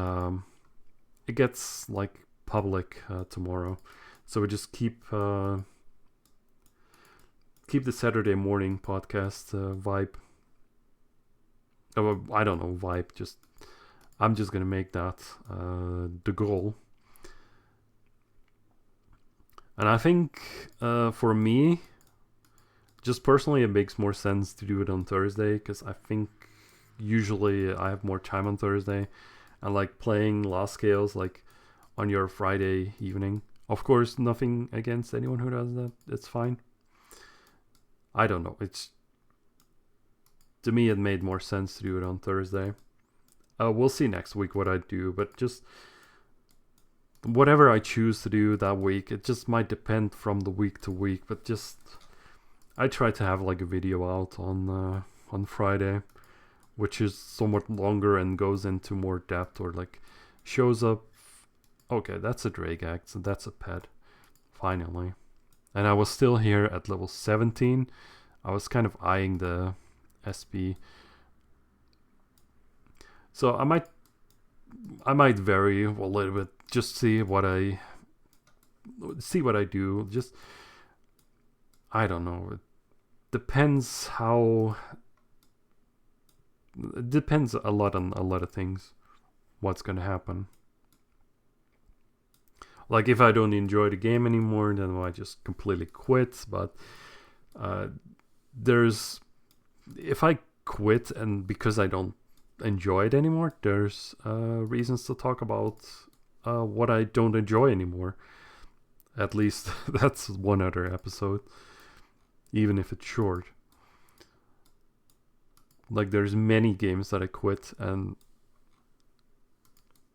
like public tomorrow. So we just keep the Saturday morning podcast vibe. I don't know, vibe. I'm just gonna make that the goal. And I think for me, just personally, it makes more sense to do it on Thursday, because I think usually I have more time on Thursday. And like playing Lost Scales like on your Friday evening. Of course, nothing against anyone who does that. It's fine. I don't know. To me, it made more sense to do it on Thursday. We'll see next week what I do, but just whatever I choose to do that week, it just might depend from the week to week. But just I try to have like a video out on Friday, which is somewhat longer and goes into more depth, or like shows up. Okay, that's a Dragax, and that's a pet. Finally. And I was still here at level 17. I was kind of eyeing the SB. So I might vary a little bit, just see what I do. Just, I don't know. It depends a lot on a lot of things, what's going to happen. Like if I don't enjoy the game anymore, then I just completely quit. But if I quit and because I don't enjoy it anymore, there's reasons to talk about what I don't enjoy anymore. At least that's one other episode, even if it's short. Like there's many games that I quit, and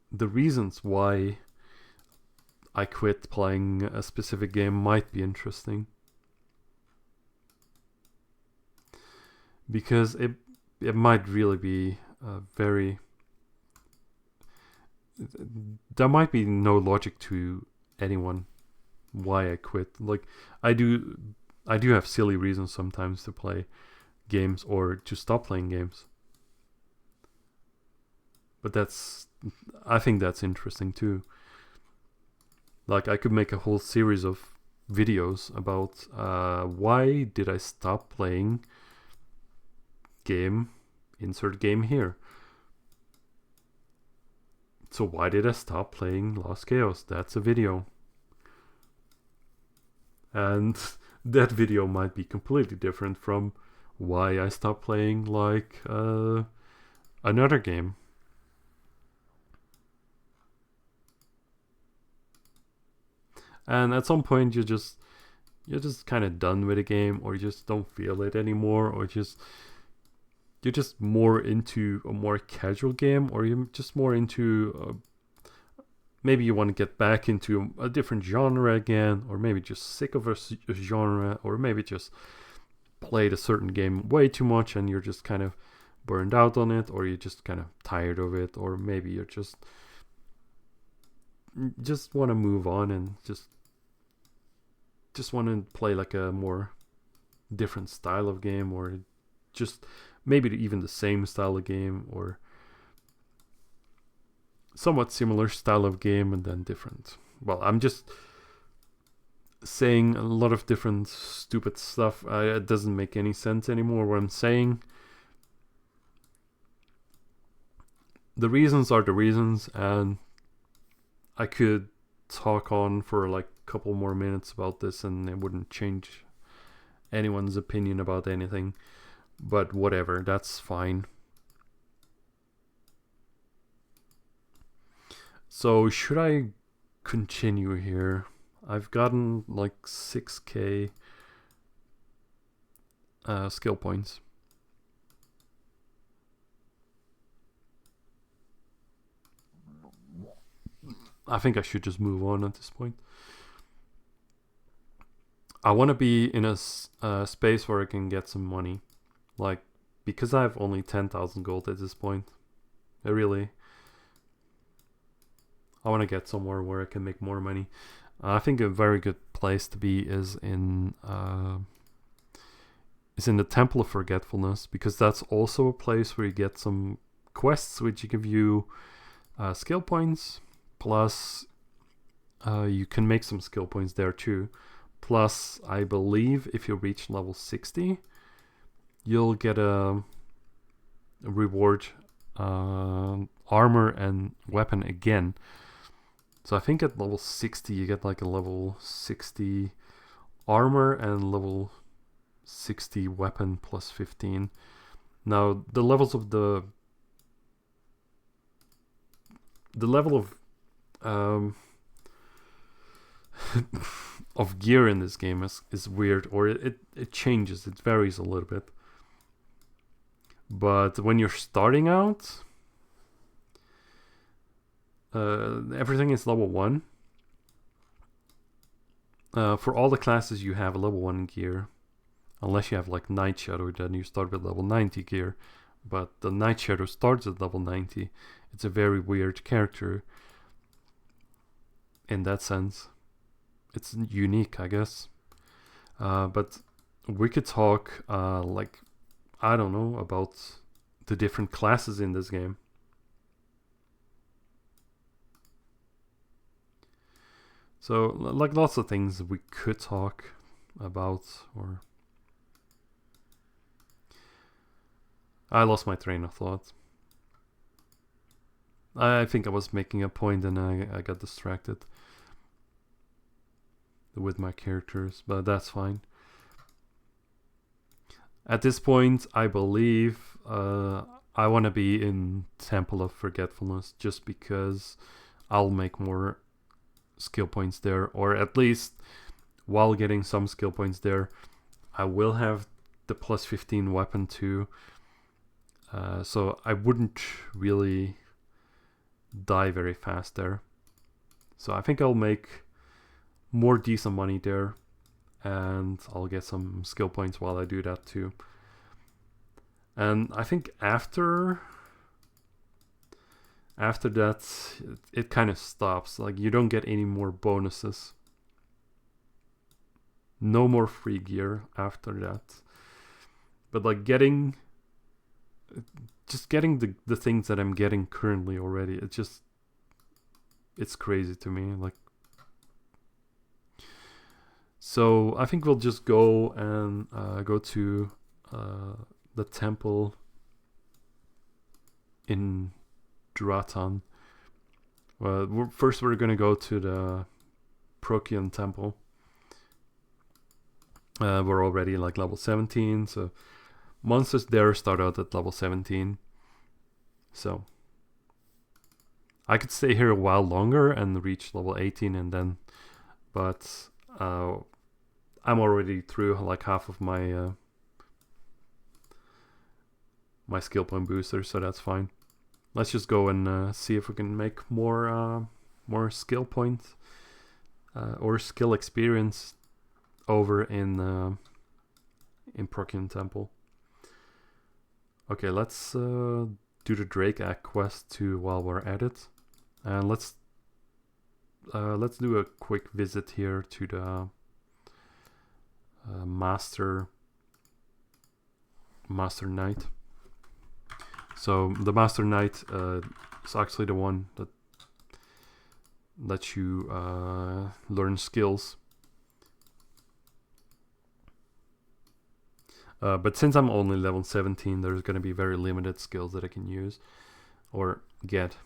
the reasons why I quit playing a specific game might be interesting. Because it might really be very. There might be no logic to anyone why I quit. Like I do have silly reasons sometimes to play games or to stop playing games. But I think that's interesting too. Like I could make a whole series of videos about why did I stop playing game, insert game here. So why did I stop playing Lost Chaos? That's a video. And that video might be completely different from why I stopped playing like another game. And at some point you're just kind of done with the game, or you just don't feel it anymore, or you're just more into a more casual game, or you're just more into maybe you want to get back into a different genre again, or maybe just sick of a genre, or maybe just played a certain game way too much and you're just kind of burned out on it, or you're just kind of tired of it, or maybe you're just want to move on and just want to play like a more different style of game, or just maybe even the same style of game, or somewhat similar style of game and then different. Well, I'm just saying a lot of different stupid stuff. It doesn't make any sense anymore what I'm saying. The reasons are the reasons, and I could talk on for like a couple more minutes about this and it wouldn't change anyone's opinion about anything. But whatever, that's fine. So should I continue here? I've gotten like 6k skill points. I think I should just move on at this point. I want to be in a space where I can get some money. Like, because I have only 10,000 gold at this point. I want to get somewhere where I can make more money. I think a very good place to be is in the Temple of Forgetfulness, because that's also a place where you get some quests which give you skill points. Plus, you can make some skill points there too. Plus, I believe if you reach level 60, you'll get a reward armor and weapon again. So I think at level 60 you get like a level 60 armor and level 60 weapon plus 15. Now the levels of the level of of gear in this game is weird, or it changes, it varies a little bit. But when you're starting out, everything is level 1. For all the classes you have a level 1 gear, unless you have like Night Shadow, then you start with level 90 gear. But the Night Shadow starts at level 90. It's a very weird character in that sense. It's unique, I guess. But we could talk like, I don't know, about the different classes in this game. So like lots of things we could talk about, or I lost my train of thought. I think I was making a point and I got distracted with my characters, but that's fine. At this point, I believe I want to be in Temple of Forgetfulness just because I'll make more skill points there, or at least while getting some skill points there, I will have the plus 15 weapon too. So I wouldn't really die very fast there. So I think I'll make more decent money there, and I'll get some skill points while I do that too. And I think after After that, it kind of stops. Like, you don't get any more bonuses. No more free gear after that. But like just getting the things that I'm getting currently already, it's crazy to me. Like, so I think we'll just go and go to the temple in Duratan. Well, first we're gonna go to the Procyon temple. We're already like level 17, so monsters there start out at level 17. So I could stay here a while longer and reach level 18 and then, but I'm already through like half of my my skill point booster, so that's fine. Let's just go and see if we can make more skill points or skill experience over in Procyon Temple. Okay, let's do the Drake Egg quest too while we're at it, and let's do a quick visit here to the Master Knight. So the Master Knight is actually the one that lets you learn skills. But since I'm only level 17, there's going to be very limited skills that I can use or get.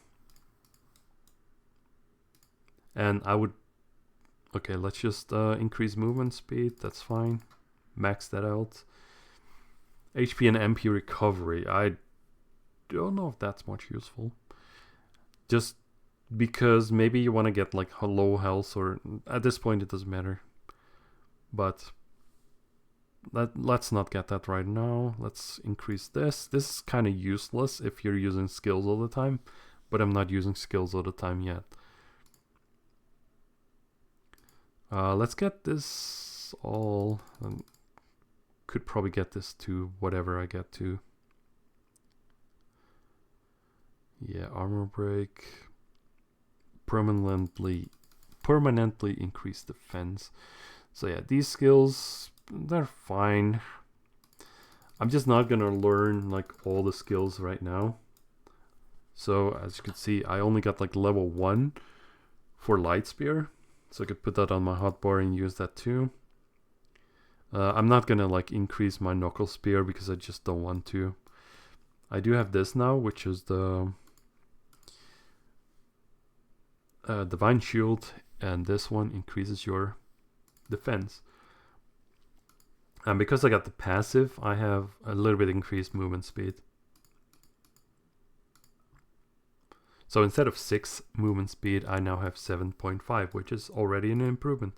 And I would... Okay, let's just increase movement speed. That's fine. Max that out. HP and MP recovery. I don't know if that's much useful. Just because maybe you want to get like low health, or at this point it doesn't matter. But let's not get that right now. Let's increase this. This is kind of useless if you're using skills all the time, but I'm not using skills all the time yet. Let's get this all. Could probably get this to whatever I get to. Yeah, armor break. Permanently increase defense. So yeah, these skills, they're fine. I'm just not gonna learn like all the skills right now. So as you can see, I only got like level 1 for Light Spear. So I could put that on my hotbar and use that too. I'm not gonna like increase my Knuckle Spear because I just don't want to. I do have this now, which is the Divine Shield, and this one increases your defense. And because I got the passive, I have a little bit increased movement speed. So instead of 6 movement speed, I now have 7.5, which is already an improvement.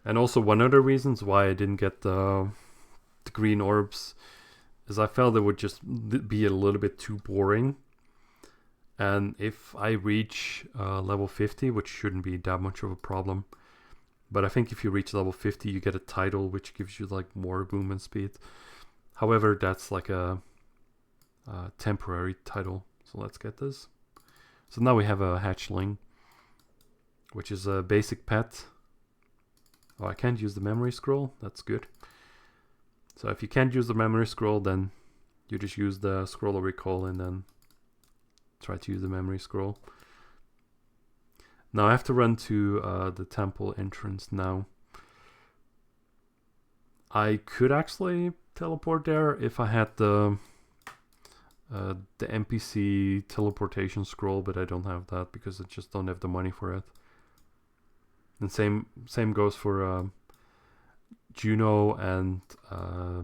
And also one other reasons why I didn't get the green orbs is I felt it would just be a little bit too boring. And if I reach level 50, which shouldn't be that much of a problem, but I think if you reach level 50, you get a title which gives you like more movement speed. However, that's like a temporary title. So let's get this. So now we have a hatchling, which is a basic pet. Oh, I can't use the memory scroll. That's good. So if you can't use the memory scroll, then you just use the scroll of recall and then try to use the memory scroll. Now I have to run to the temple entrance now. I could actually teleport there if I had the NPC teleportation scroll, but I don't have that because I just don't have the money for it. And same goes for Juno and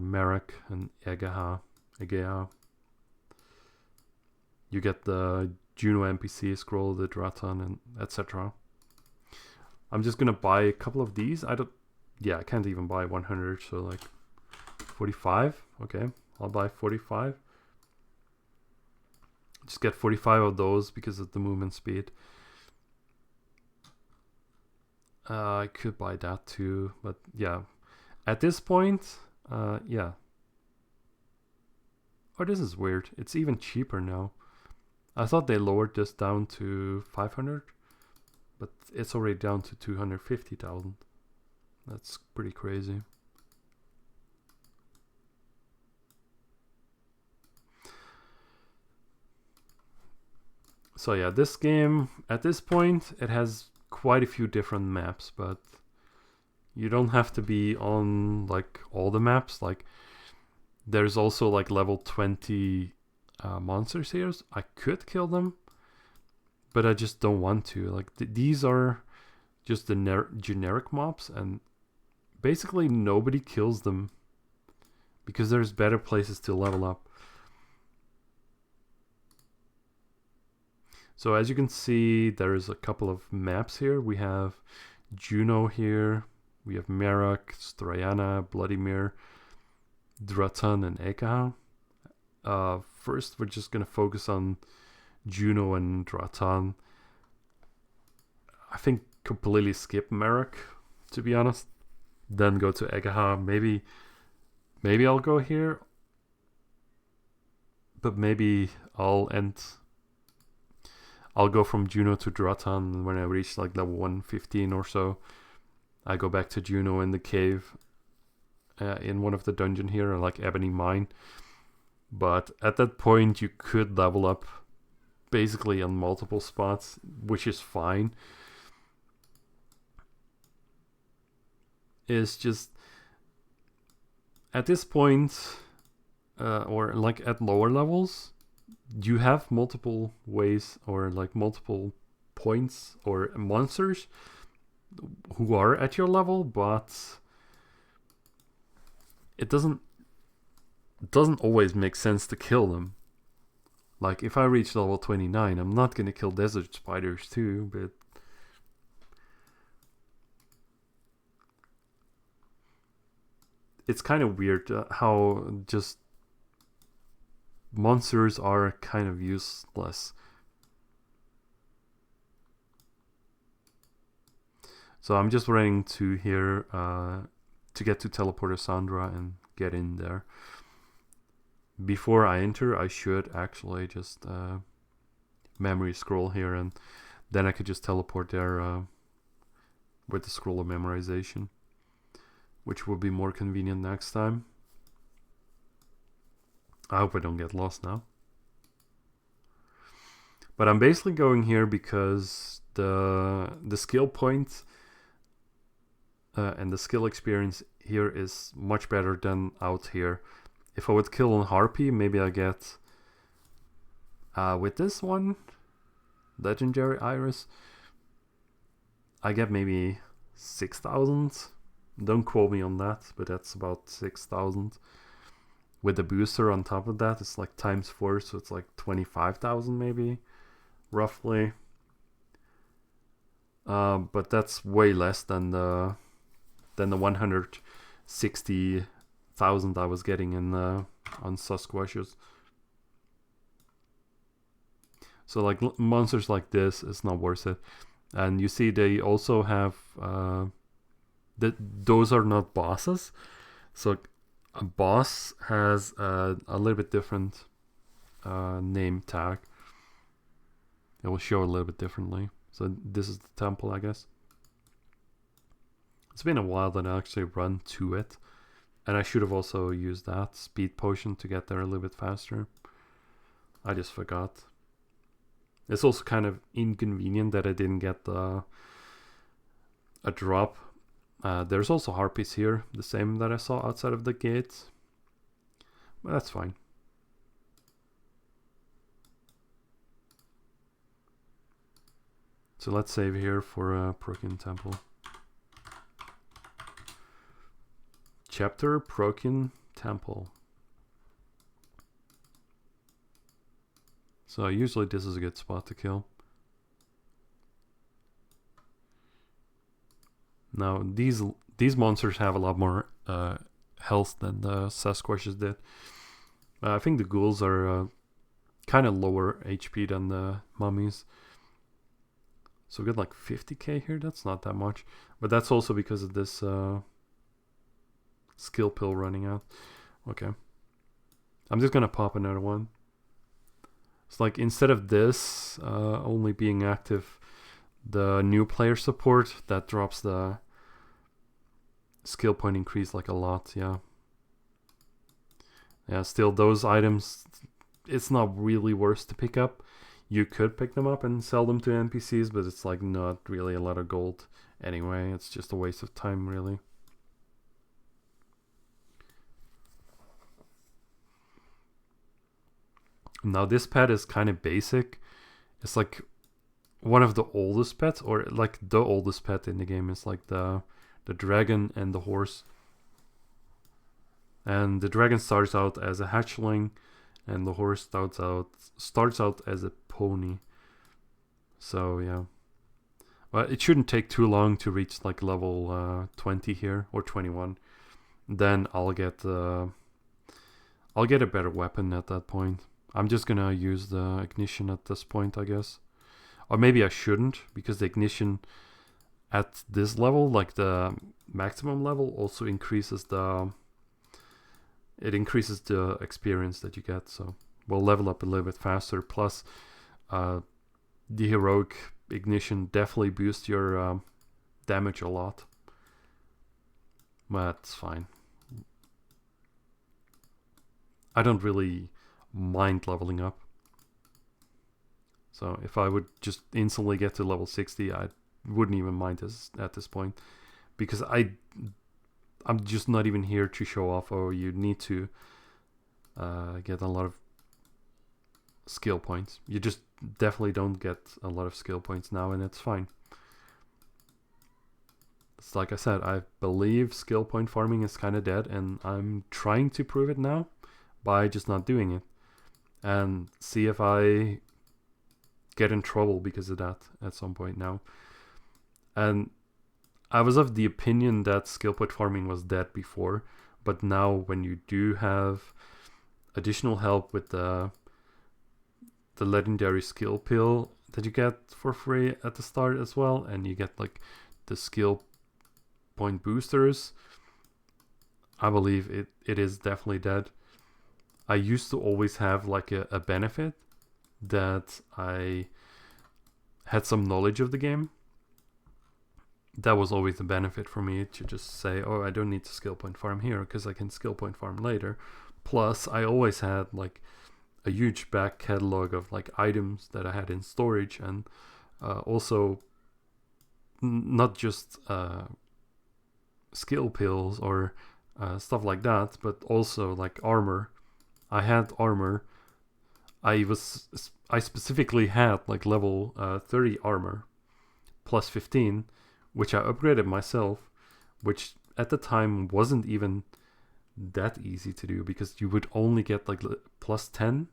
Merrick and Egea. You get the Juno NPC scroll, the Dratan, and etc. I'm just gonna buy a couple of these. I can't even buy 100, so like 45. Okay, I'll buy 45. Just get 45 of those because of the movement speed. I could buy that too, but yeah. At this point, yeah. Oh, this is weird. It's even cheaper now. I thought they lowered this down to 500, but it's already down to 250,000. That's pretty crazy. So yeah, this game, at this point, it has quite a few different maps, but you don't have to be on like all the maps. Like there's also like level 20 monsters here. I could kill them, but I just don't want to. Like these are just the generic mobs, and basically nobody kills them because there's better places to level up. So as you can see, there's a couple of maps here. We have Juno here. We have Merak, Strayana, Vladimir, Dratan, and Ekaha. First, we're just going to focus on Juno and Dratan. I think completely skip Merak, to be honest. Then go to Ekaha. Maybe I'll go here. But maybe I'll go from Juno to Dratan when I reach like level 115 or so. I go back to Juno in the cave in one of the dungeon here, like Ebony Mine. But at that point, you could level up basically on multiple spots, which is fine. It's just at this point, or like at lower levels, you have multiple ways or like multiple points or monsters who are at your level, but it doesn't always make sense to kill them. Like if I reach level 29, I'm not gonna kill desert spiders too, but it's kind of weird how just monsters are kind of useless. So I'm just running to here to get to Teleporter Sandra and get in there. Before I enter, I should actually just memory scroll here, and then I could just teleport there with the scroll of memorization, which will be more convenient next time. I hope I don't get lost now. But I'm basically going here because the skill point and the skill experience here is much better than out here. If I would kill on Harpy, maybe I get with this one, Legendary Iris, I get maybe 6,000. Don't quote me on that, but that's about 6,000. With the booster on top of that, it's like times 4, so it's like 25,000 maybe, roughly. But that's way less than the 160,000 I was getting in on Sasquatches. So like monsters like this, it's not worth it. And you see they also have those are not bosses. So a boss has a little bit different name tag. It will show a little bit differently. So this is the temple, I guess. It's been a while that I actually run to it. And I should have also used that speed potion to get there a little bit faster. I just forgot. It's also kind of inconvenient that I didn't get a drop. There's also harpies here, the same that I saw outside of the gate. But that's fine. So let's save here for Prokian Temple. Chapter Prokian Temple. So usually this is a good spot to kill. Now these monsters have a lot more health than the Sasquatches did. I think the ghouls are kind of lower HP than the mummies. So we get like 50k here. That's not that much, but that's also because of this skill pill running out. Okay. I'm just gonna pop another one. It's like instead of this only being active, the new player support, that drops the skill point increase like a lot. Yeah. Yeah, still those items, it's not really worth to pick up. You could pick them up and sell them to NPCs, but it's like not really a lot of gold anyway. It's just a waste of time, really. Now this pet is kind of basic. It's like one of the oldest pets, or like the oldest pet in the game. Is like the dragon and the horse. And the dragon starts out as a hatchling, and the horse starts out as a pony. So yeah, well, it shouldn't take too long to reach like level 20 here, or 21. Then I'll get a better weapon at that point. I'm just gonna use the ignition at this point, I guess. Or maybe I shouldn't, because the ignition at this level, like the maximum level, also increases the experience that you get. So we'll level up a little bit faster. Plus, the heroic ignition definitely boosts your damage a lot. But it's fine. I don't really mind leveling up. So if I would just instantly get to level 60, I wouldn't even mind this at this point, because I'm just not even here to show off. Or you need to get a lot of skill points. You just definitely don't get a lot of skill points now, and it's fine. It's like I said, I believe skill point farming is kind of dead, and I'm trying to prove it now by just not doing it, and see if I get in trouble because of that at some point now. And I was of the opinion that skill point farming was dead before, but now when you do have additional help with the legendary skill pill that you get for free at the start as well, and you get like the skill point boosters, I believe it is definitely dead. I used to always have like a benefit that I had some knowledge of the game. That was always the benefit for me, to just say, oh, I don't need to skill point farm here because I can skill point farm later. Plus, I always had like a huge back catalog of like items that I had in storage, and also not just skill pills or stuff like that, but also like armor. I had armor. I specifically had like level 30 armor plus 15, which I upgraded myself, which at the time wasn't even that easy to do, because you would only get like plus 10,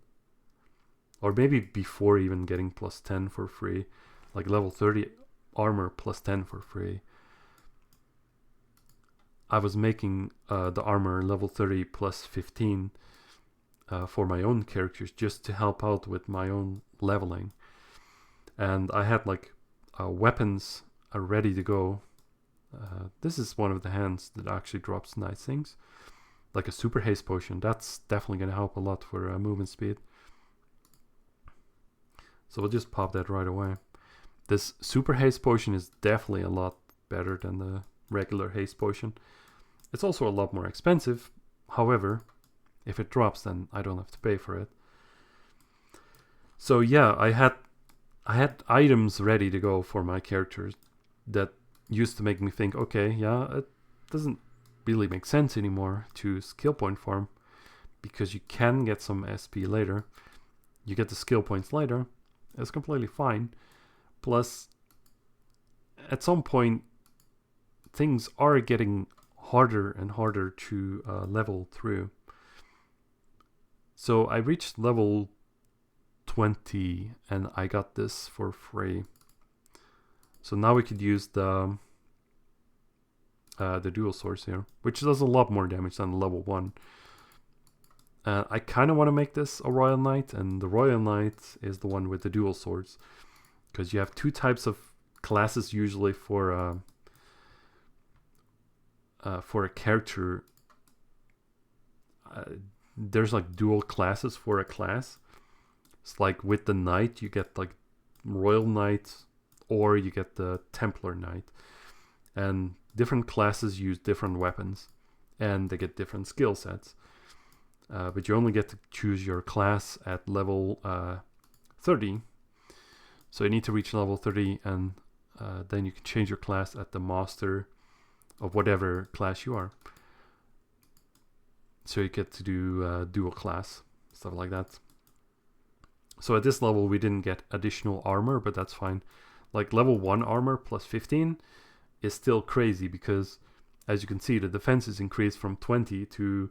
or maybe before even getting plus 10 for free, like level 30 armor plus 10 for free. I was making the armor level 30 plus 15 for my own characters, just to help out with my own leveling. And I had like weapons are ready to go. This is one of the hands that actually drops nice things, like a super haste potion. That's definitely going to help a lot for movement speed. So we'll just pop that right away. This super haste potion is definitely a lot better than the regular haste potion. It's also a lot more expensive. However, if it drops, then I don't have to pay for it. So yeah, I had items ready to go for my characters that used to make me think, okay, yeah, it doesn't really make sense anymore to skill point farm, because you can get some SP later. You get the skill points later. It's completely fine. Plus, at some point, things are getting harder and harder to level through. So I reached level 20 and I got this for free. So now we could use the dual swords here, which does a lot more damage than level 1. I kind of want to make this a Royal Knight, and the Royal Knight is the one with the dual swords, because you have two types of classes usually for a character. there's like dual classes for a class. It's like with the knight, you get like Royal Knight, or you get the Templar Knight. And different classes use different weapons, and they get different skill sets. But you only get to choose your class at level 30. So you need to reach level 30, and then you can change your class at the master of whatever class you are. So you get to do dual class, stuff like that. So at this level we didn't get additional armor, but that's fine. Like level 1 armor plus 15 is still crazy, because as you can see, the defense is increased from 20 to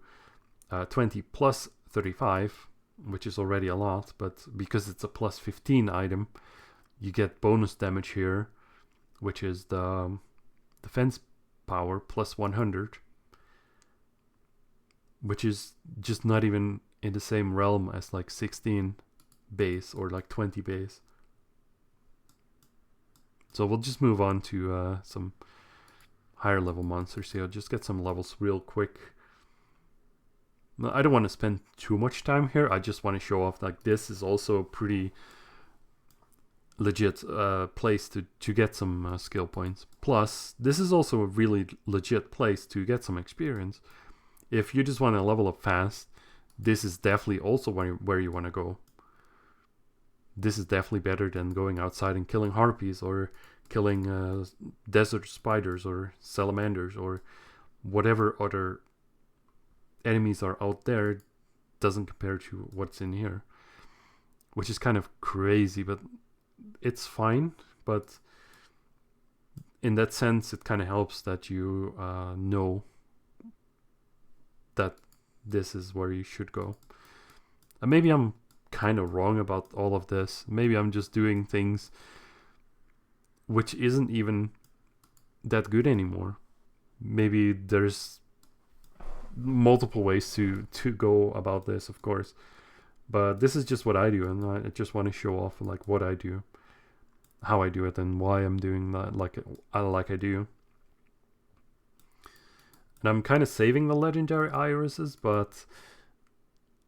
20 plus 35, which is already a lot, but because it's a plus 15 item, you get bonus damage here, which is the defense power plus 100, which is just not even in the same realm as like 16 base or like 20 base. So we'll just move on to some higher level monsters here. Just get some levels real quick. I don't want to spend too much time here. I just want to show off like this is also a pretty legit place to get some skill points. Plus, this is also a really legit place to get some experience. If you just want to level up fast, this is definitely also where you want to go. This is definitely better than going outside and killing harpies or killing desert spiders or salamanders or whatever other enemies are out there. Doesn't compare to what's in here, which is kind of crazy, but it's fine. But in that sense, it kind of helps that you know that this is where you should go. And maybe I'm kind of wrong about all of this. Maybe I'm just doing things which isn't even that good anymore. Maybe there's multiple ways to go about this, of course, but this is just what I do, and I just want to show off like what I do, how I do it, and why I'm doing that like I do. And I'm kind of saving the legendary irises, but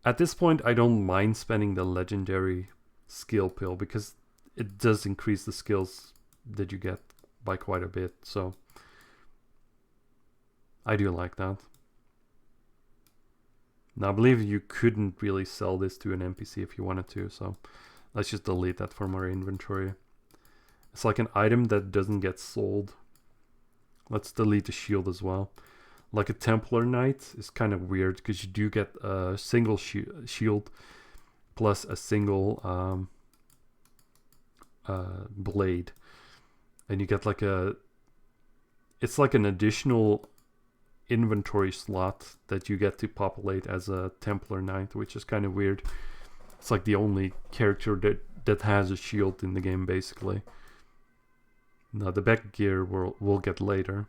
at this point I don't mind spending the legendary skill pill, because it does increase the skills that you get by quite a bit. So I do like that. Now I believe you couldn't really sell this to an NPC if you wanted to, so let's just delete that from our inventory. It's like an item that doesn't get sold. Let's delete the shield as well. Like a Templar Knight is kind of weird, because you do get a single shield plus a single blade, and you get like it's like an additional inventory slot that you get to populate as a Templar Knight, which is kind of weird. It's like the only character that has a shield in the game, basically. Now the back gear we'll get later.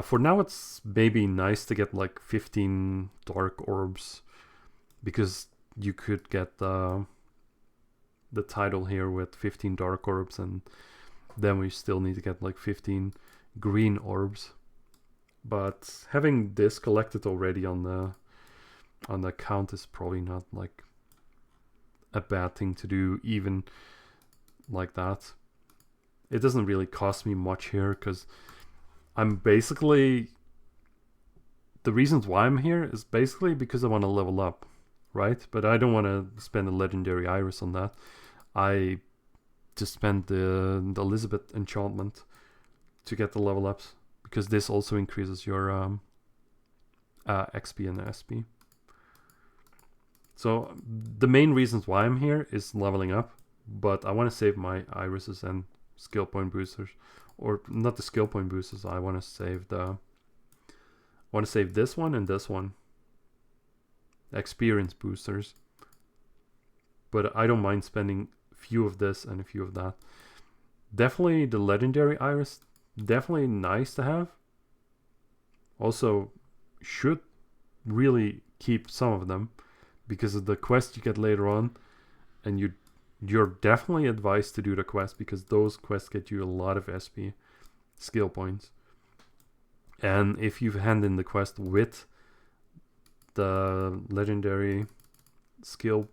For now, it's maybe nice to get like 15 dark orbs, because you could get the title here with 15 dark orbs, and then we still need to get like 15 green orbs. But having this collected already on the account is probably not like a bad thing to do, even like that. It doesn't really cost me much here, because I'm basically, the reasons why I'm here is basically because I want to level up, right? But I don't want to spend a legendary iris on that. I just spent the Elizabeth enchantment to get the level ups, because this also increases your XP and SP. So the main reasons why I'm here is leveling up, but I want to save my irises and skill point boosters, or not the skill point boosters. I want to save this one and this one, experience boosters. But I don't mind spending a few of this and a few of that. Definitely the legendary iris, definitely nice to have. Also should really keep some of them, because of the quest you get later on, and you're definitely advised to do the quest, because those quests get you a lot of SP skill points. And if you hand in the quest with the legendary skill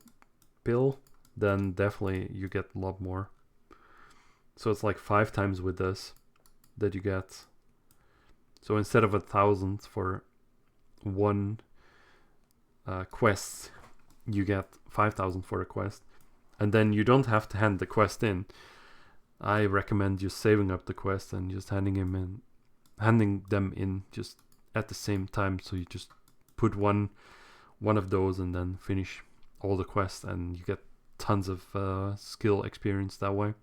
pill, then definitely you get a lot more. So it's like 5 times with this that you get. So instead of 1,000 for one quest, you get 5,000 for a quest. And then you don't have to hand the quest in. I recommend just saving up the quest and just handing them in just at the same time. So you just put one of those and then finish all the quests, and you get tons of skill experience that way.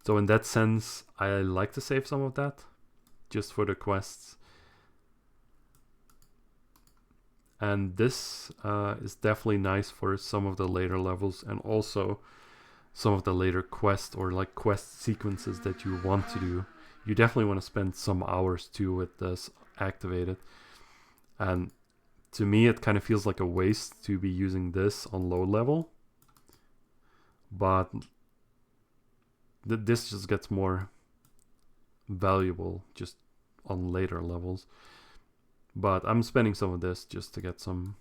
So in that sense, I like to save some of that just for the quests. And this is definitely nice for some of the later levels, and also some of the later quests or like quest sequences that you want to do. You definitely want to spend some hours too with this activated. And to me, it kind of feels like a waste to be using this on low level. But this just gets more valuable just on later levels. But I'm spending some of this just to get some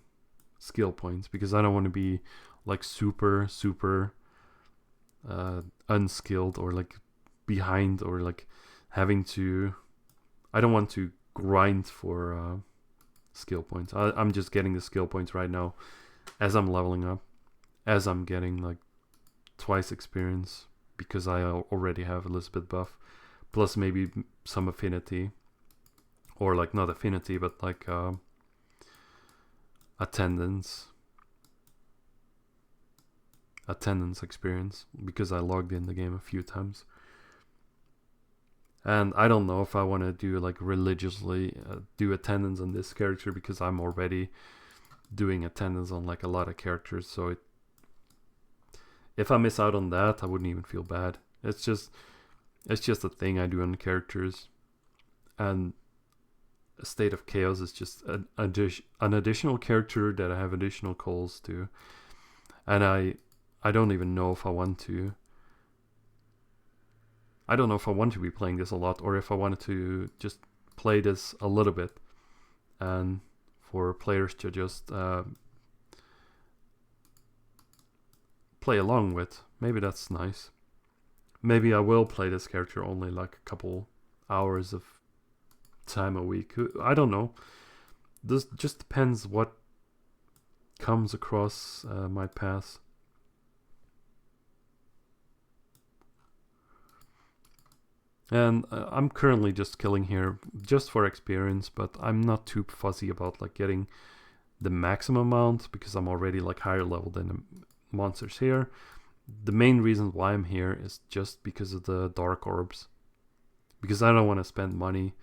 skill points, because I don't want to be like super unskilled or like behind, or like having to. I don't want to grind for skill points. I'm just getting the skill points right now as I'm leveling up, as I'm getting like twice experience, because I already have Elizabeth buff, plus maybe some affinity, or like not affinity, but like attendance experience, because I logged in the game a few times. And I don't know if I want to do like religiously do attendance on this character, because I'm already doing attendance on like a lot of characters. So if I miss out on that, I wouldn't even feel bad. It's just a thing I do on characters. And a State of Chaos is just an additional character that I have additional calls to. And I don't even know if I want to. I don't know if I want to be playing this a lot, or if I wanted to just play this a little bit, and for players to just play along with. Maybe that's nice. Maybe I will play this character only like a couple hours of time a week. I don't know. This just depends what comes across my path. And I'm currently just killing here just for experience, but I'm not too fussy about like getting the maximum amount, because I'm already like higher level than the monsters here. The main reason why I'm here is just because of the dark orbs, because I don't want to spend money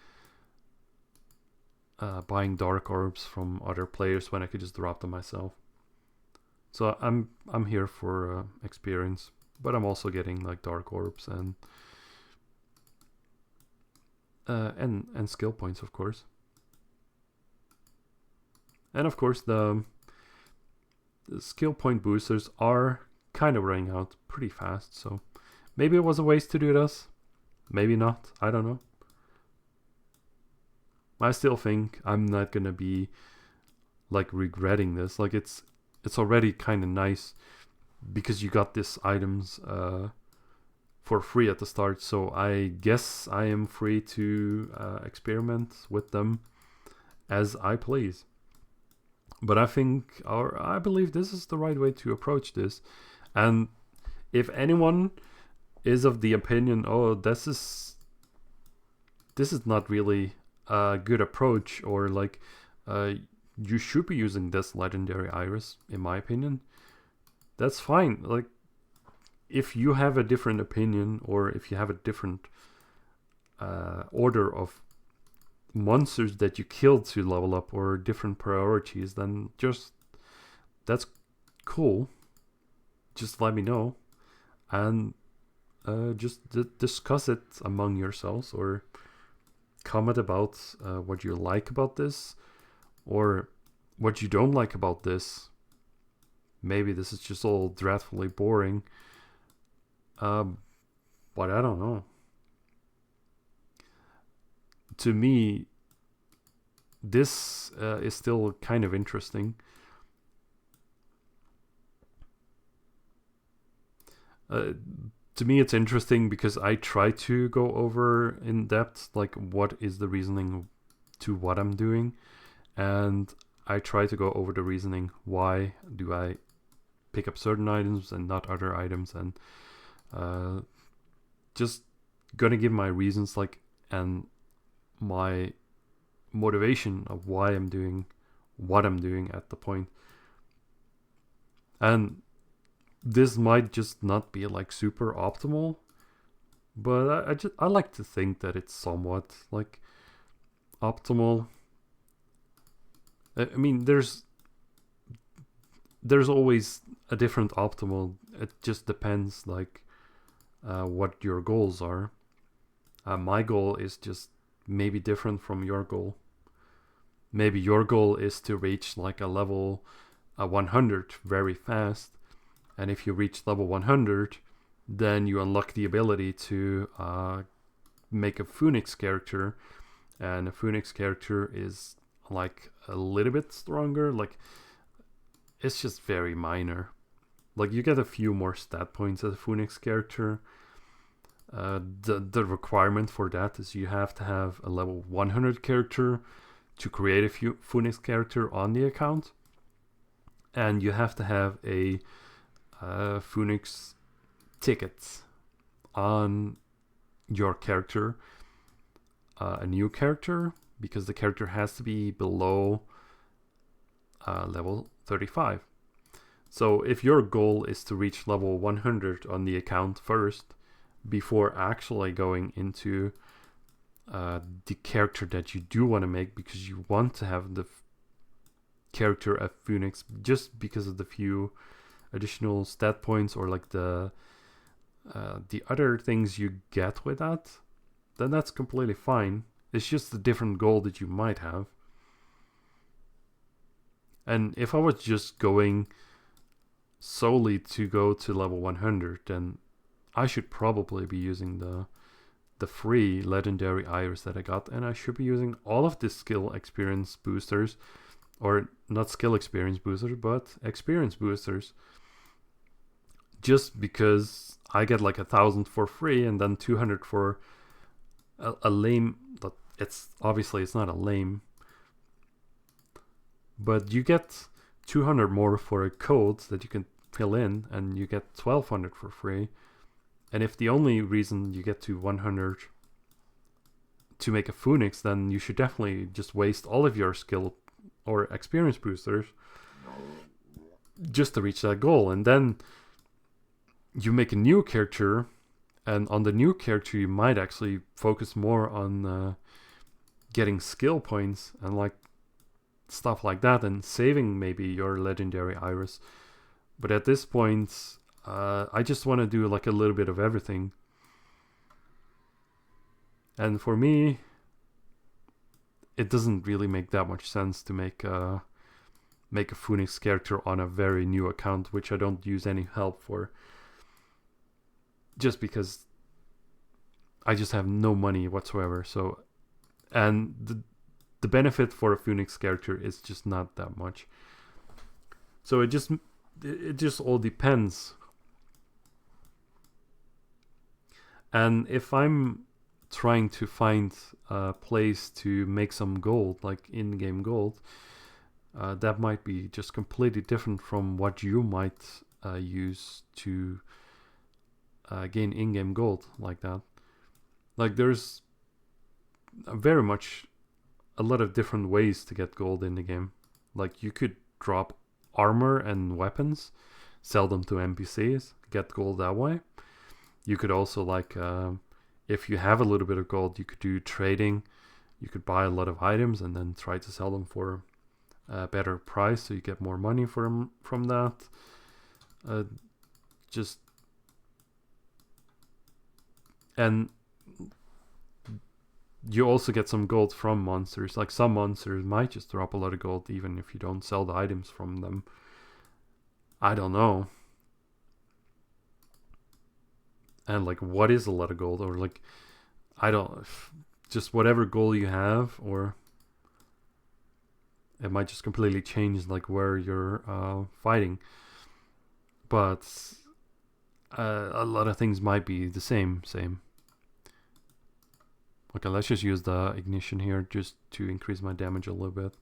buying dark orbs from other players when I could just drop them myself. So I'm here for experience, but I'm also getting like dark orbs and skill points, of course. And of course, the skill point boosters are kind of running out pretty fast, so maybe it was a waste to do this. Maybe not. I don't know. I still think I'm not gonna be like regretting this. Like it's already kind of nice because you got these items for free at the start, so I guess I am free to experiment with them as I please. But I think, or I believe, this is the right way to approach this. And if anyone is of the opinion, oh, this is not really a good approach, or like you should be using this legendary iris, in my opinion, that's fine. Like, if you have a different opinion, or if you have a different order of monsters that you killed to level up, or different priorities, then just, that's cool. Just let me know, and just discuss it among yourselves, or comment about what you like about this, or what you don't like about this. Maybe this is just all dreadfully boring, but I don't know. To me, this is still kind of interesting. To me, it's interesting because I try to go over in depth, like what is the reasoning to what I'm doing, and I try to go over the reasoning. Why do I pick up certain items and not other items, and just gonna give my reasons, like, and my motivation of why I'm doing what I'm doing at the point. And this might just not be like super optimal, but I like to think that it's somewhat like optimal. I mean, there's always a different optimal. It just depends, like, what your goals are. My goal is just maybe different from your goal. Maybe your goal is to reach like a level 100 very fast, and if you reach level 100, then you unlock the ability to make a Phoenix character, and a Phoenix character is like a little bit stronger. Like, it's just very minor. Like, you get a few more stat points as a Phoenix character. The requirement for that is you have to have a level 100 character to create a Phoenix character on the account, and you have to have a Phoenix ticket on your character, a new character, because the character has to be below level 35. So if your goal is to reach level 100 on the account first, before actually going into the character that you do want to make, because you want to have the character of Phoenix just because of the few additional stat points, or like the other things you get with that, then that's completely fine. It's just a different goal that you might have. And if I was just going solely to go to level 100, then I should probably be using the free legendary iris that I got, and I should be using all of the skill experience boosters, or not skill experience boosters, but experience boosters, just because I get like 1,000 for free and then 200 for a lame. It's obviously it's not a lame, but you get 200 more for a code that you can fill in, and you get 1,200 for free. And if the only reason you get to 100 to make a Phoenix, then you should definitely just waste all of your skill or experience boosters just to reach that goal. And then you make a new character, and on the new character you might actually focus more on getting skill points and like stuff like that, and saving maybe your legendary iris. But at this point, I just want to do like a little bit of everything. And for me, it doesn't really make that much sense to make a Phoenix character on a very new account, which I don't use any help for. Just because I just have no money whatsoever. So, and the benefit for a Phoenix character is just not that much. So it just all depends. And if I'm trying to find a place to make some gold, like in-game gold, that might be just completely different from what you might use to gain in-game gold like that. Like, there's very much a lot of different ways to get gold in the game. Like, you could drop armor and weapons, sell them to NPCs, get gold that way. You could also, like, if you have a little bit of gold, you could do trading. You could buy a lot of items and then try to sell them for a better price, so you get more money from that. And you also get some gold from monsters. Like, some monsters might just drop a lot of gold even if you don't sell the items from them. I don't know. And like, what is a lot of gold? Or like, I don't, just whatever goal you have, or It might just completely change like where you're fighting, but a lot of things might be the same. Okay, let's just use the ignition here just to increase my damage a little bit.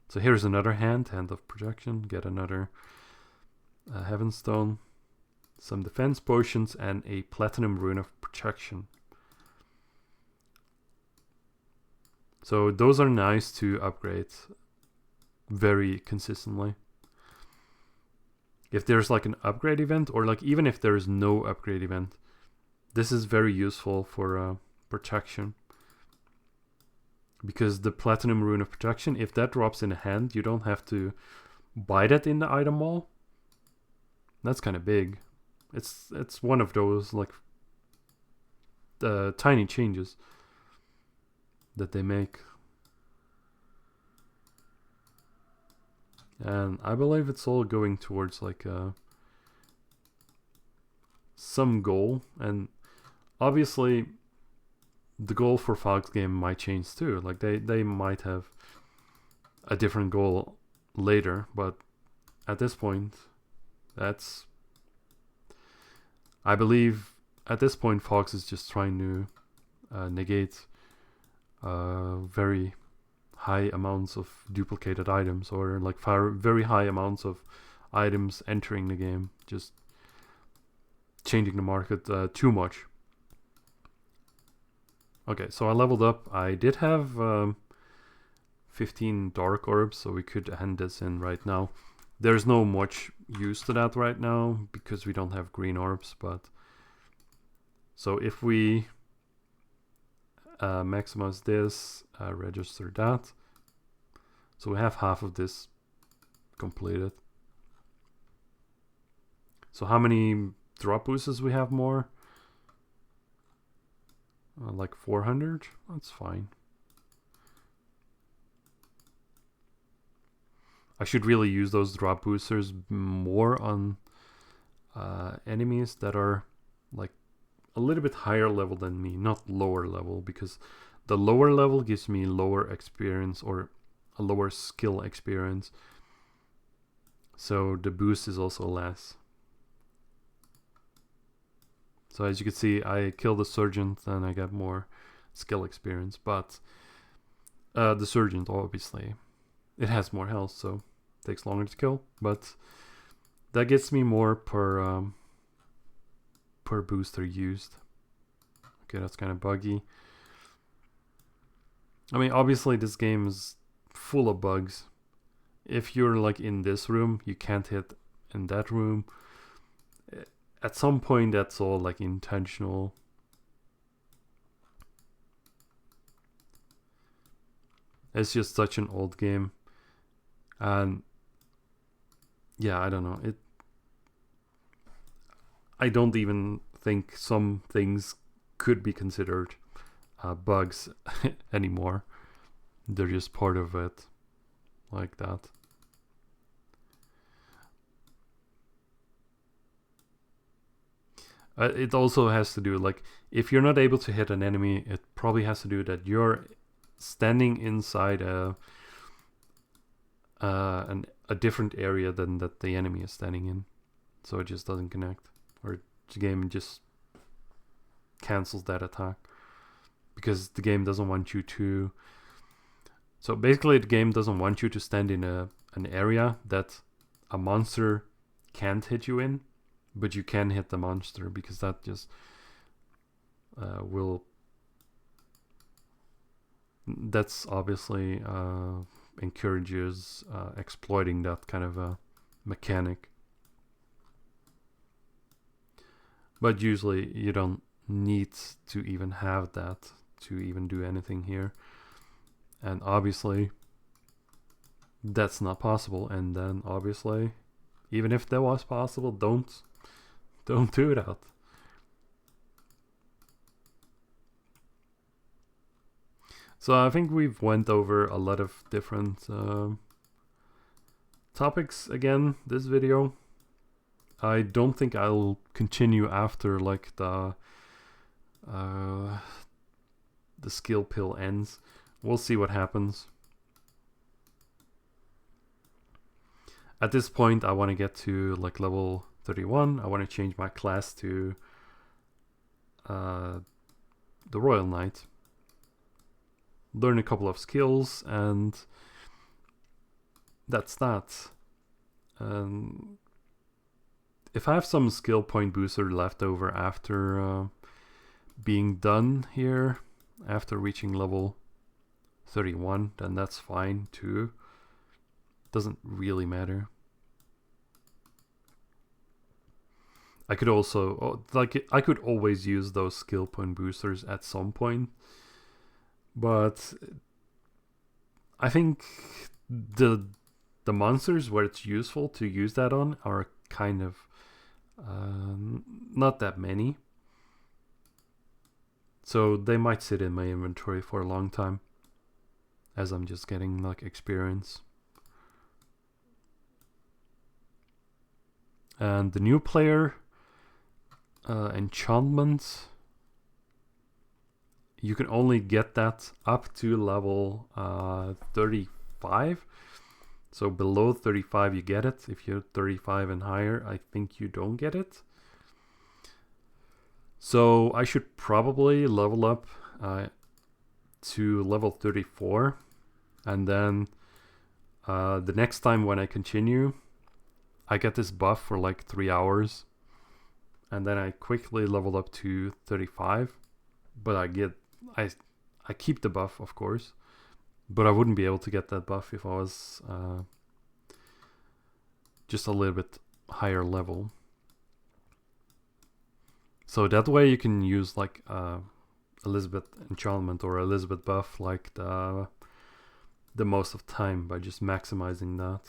So here's another hand of projection. Get another Heaven Stone, some defense potions, and a platinum rune of protection. So those are nice to upgrade very consistently. If there's like an upgrade event, or like even if there's no upgrade event, this is very useful for protection. Because the platinum rune of protection, if that drops in a hand, you don't have to buy that in the item wall. That's kind of big. It's one of those like tiny changes that they make. And I believe it's all going towards like some goal. And obviously the goal for Fog's game might change too. Like they might have a different goal later, but at this point, that's, I believe at this point Fox is just trying to negate very high amounts of duplicated items, or like very high amounts of items entering the game, just changing the market too much. Okay, so I leveled up. I did have 15 dark orbs, so we could hand this in right now. There's no much use to that right now because we don't have green orbs, but so if we maximize this, register that, so we have half of this completed. So how many drop boosters we have more? Like 400. That's fine. I should really use those drop boosters more on enemies that are like a little bit higher level than me, not lower level, because the lower level gives me lower experience or a lower skill experience. So the boost is also less. So as you can see, I killed the Sergeant and I got more skill experience, but the Sergeant, obviously, it has more health, so it takes longer to kill, but that gets me more per booster used. Okay, that's kind of buggy. I mean, obviously this game is full of bugs. If you're like in this room, you can't hit in that room. At some point, that's all like intentional. It's just such an old game, and yeah, I don't know. I don't even think some things could be considered bugs anymore. They're just part of it, like that. It also has to do, like, if you're not able to hit an enemy, it probably has to do that you're standing inside a different area than that the enemy is standing in, so it just doesn't connect, or the game just cancels that attack because the game doesn't want you to. So basically, the game doesn't want you to stand in an area that a monster can't hit you in, but you can hit the monster, because that just will. That's obviously encourages exploiting that kind of a mechanic. But usually you don't need to even have that to even do anything here. And obviously that's not possible. And then obviously, even if that was possible, don't do that. So I think we've went over a lot of different topics again this video. I don't think I'll continue after like the skill pill ends. We'll see what happens. At this point, I want to get to like level 31. I want to change my class to the Royal Knight. Learn a couple of skills, and that's that. If I have some skill point booster left over after being done here, after reaching level 31, then that's fine too. Doesn't really matter. I could also, I could always use those skill point boosters at some point, but I think the monsters where it's useful to use that on are kind of not that many. So they might sit in my inventory for a long time as I'm just getting like experience. And the new player enchantment, you can only get that up to level 35. So below 35 you get it. If you're 35 and higher, I think you don't get it. So I should probably level up to level 34. And then the next time when I continue, I get this buff for like 3 hours. And then I quickly leveled up to 35. But I keep the buff, of course. But I wouldn't be able to get that buff if I was just a little bit higher level. So that way you can use like Elizabeth enchantment or Elizabeth buff like the most of the time by just maximizing that.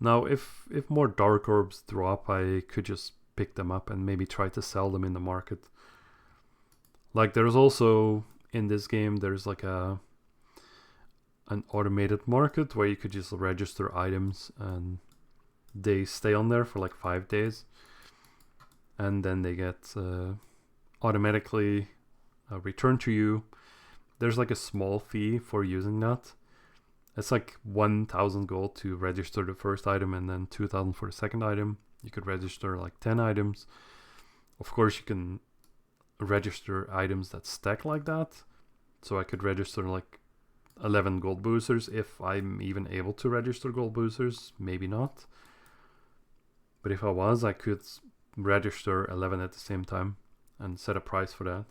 Now if more dark orbs drop, I could just pick them up and maybe try to sell them in the market. Like there's also in this game there's like an automated market where you could just register items and they stay on there for like 5 days, and then they get automatically returned to you. There's like a small fee for using that. It's like 1,000 gold to register the first item, and then 2,000 for the second item. You could register like 10 items. Of course you can register items that stack like that. So I could register like 11 gold boosters if I'm even able to register gold boosters. Maybe not. But if I was, I could register 11 at the same time and set a price for that.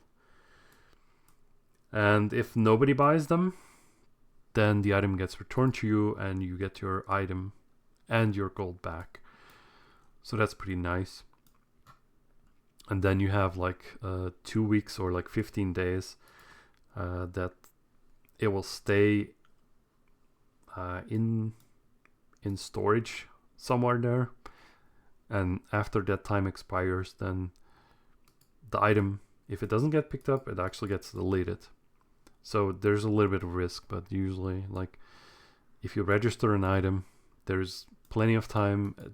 And if nobody buys them, then the item gets returned to you and you get your item and your gold back. So that's pretty nice. And then you have like 2 weeks or like 15 days that it will stay in storage somewhere there. And after that time expires, then the item, if it doesn't get picked up, it actually gets deleted. So there's a little bit of risk, but usually, like, if you register an item, there's plenty of time. It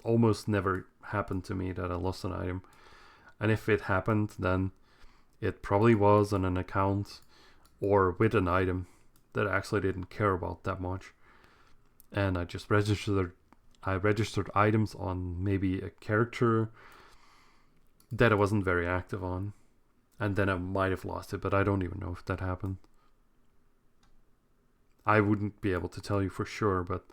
almost never happened to me that I lost an item. And if it happened, then it probably was on an account or with an item that I actually didn't care about that much. And I just registered items on maybe a character that I wasn't very active on. And then I might have lost it, but I don't even know if that happened. I wouldn't be able to tell you for sure, but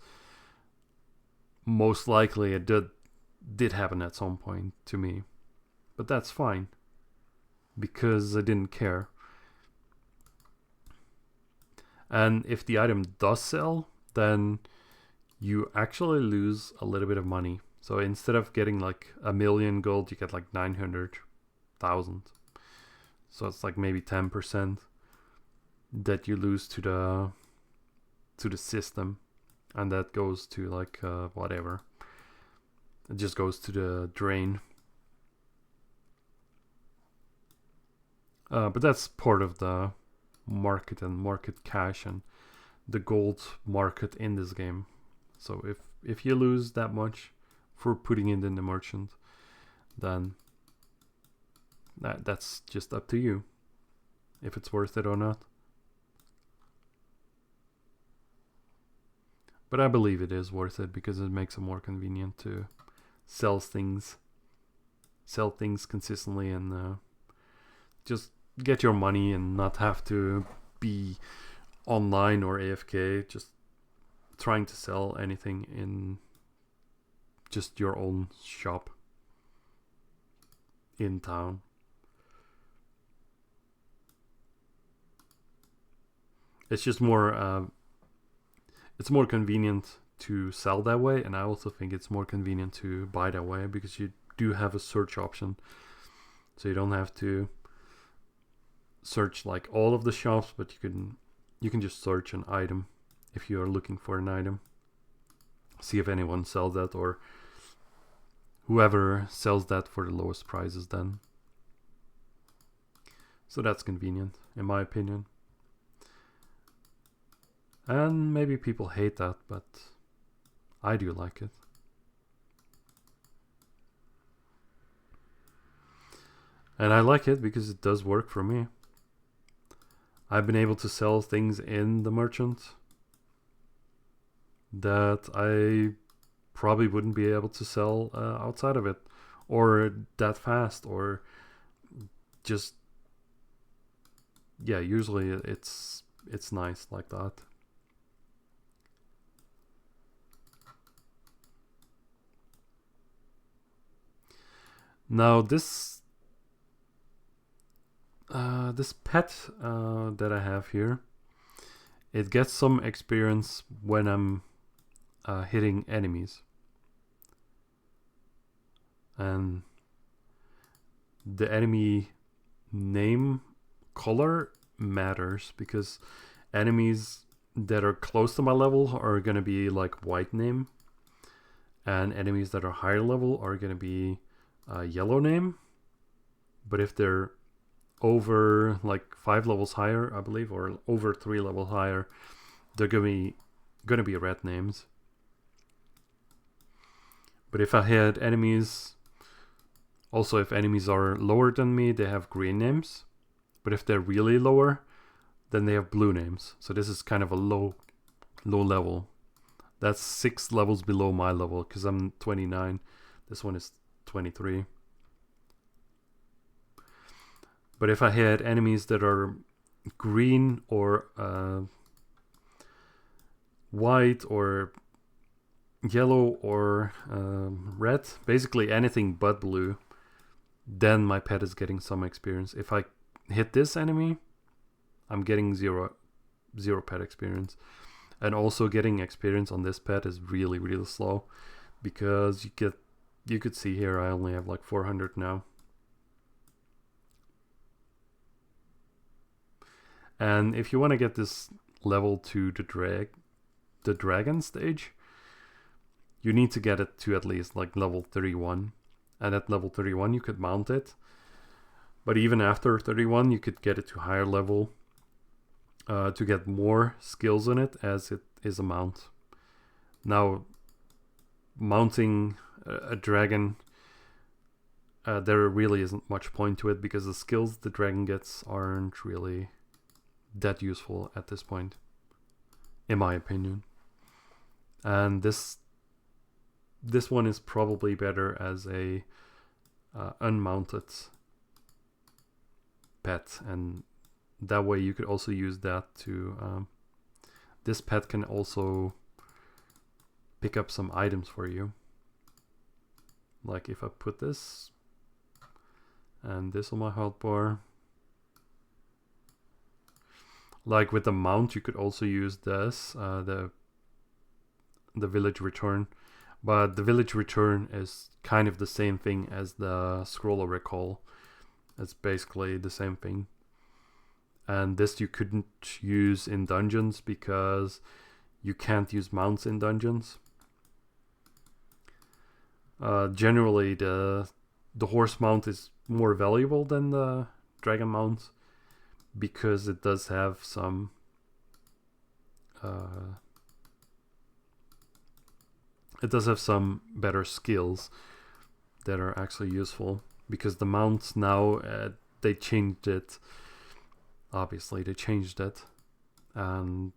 most likely it did happen at some point to me. But that's fine, because I didn't care. And if the item does sell, then you actually lose a little bit of money. So instead of getting like 1,000,000 gold, you get like 900,000. So it's like maybe 10% that you lose to the system, and that goes to like whatever. It just goes to the drain. But that's part of the market and market cash and the gold market in this game. So if you lose that much for putting it in the merchant, then that's just up to you if it's worth it or not. But I believe it is worth it because it makes it more convenient to sell things consistently and just get your money and not have to be online or AFK, just trying to sell anything in just your own shop in town. It's just more it's more convenient to sell that way, and I also think it's more convenient to buy that way because you do have a search option, so you don't have to search like all of the shops, but you can just search an item if you are looking for an item, see if anyone sells that or whoever sells that for the lowest prices then. So that's convenient in my opinion. And maybe people hate that, but I do like it. And I like it because it does work for me. I've been able to sell things in the merchant that I probably wouldn't be able to sell outside of it, or that fast, or just, yeah, usually it's nice like that. Now this pet that I have here, it gets some experience when I'm hitting enemies, and the enemy name color matters because enemies that are close to my level are gonna be like white name, and enemies that are higher level are gonna be yellow name. But if they're over like 5 levels higher, I believe, or over 3 levels higher, they're gonna be red names. But if I had enemies, also if enemies are lower than me, they have green names. But if they're really lower, then they have blue names. So this is kind of a low level. That's 6 levels below my level because I'm 29. This one is 23. But if I had enemies that are green or white or yellow or red, basically anything but blue, then my pet is getting some experience. If I hit this enemy, I'm getting zero pet experience. And also getting experience on this pet is really, really slow because you could see here I only have like 400 now. And if you want to get this level to the dragon stage, you need to get it to at least like level 31. And at level 31 you could mount it. But even after 31 you could get it to higher level to get more skills in it, as it is a mount. Now, mounting a dragon, there really isn't much point to it because the skills the dragon gets aren't really that useful at this point, in my opinion. And this one is probably better as a unmounted pet, and that way you could also use that to this pet can also pick up some items for you. Like if I put this and this on my health bar, like with the mount you could also use this, the village return, but the village return is kind of the same thing as the scroll of recall. It's basically the same thing. And this you couldn't use in dungeons because you can't use mounts in dungeons. Generally the horse mount is more valuable than the dragon mount because it does have some better skills that are actually useful, because the mounts now they changed it. Obviously they changed it, and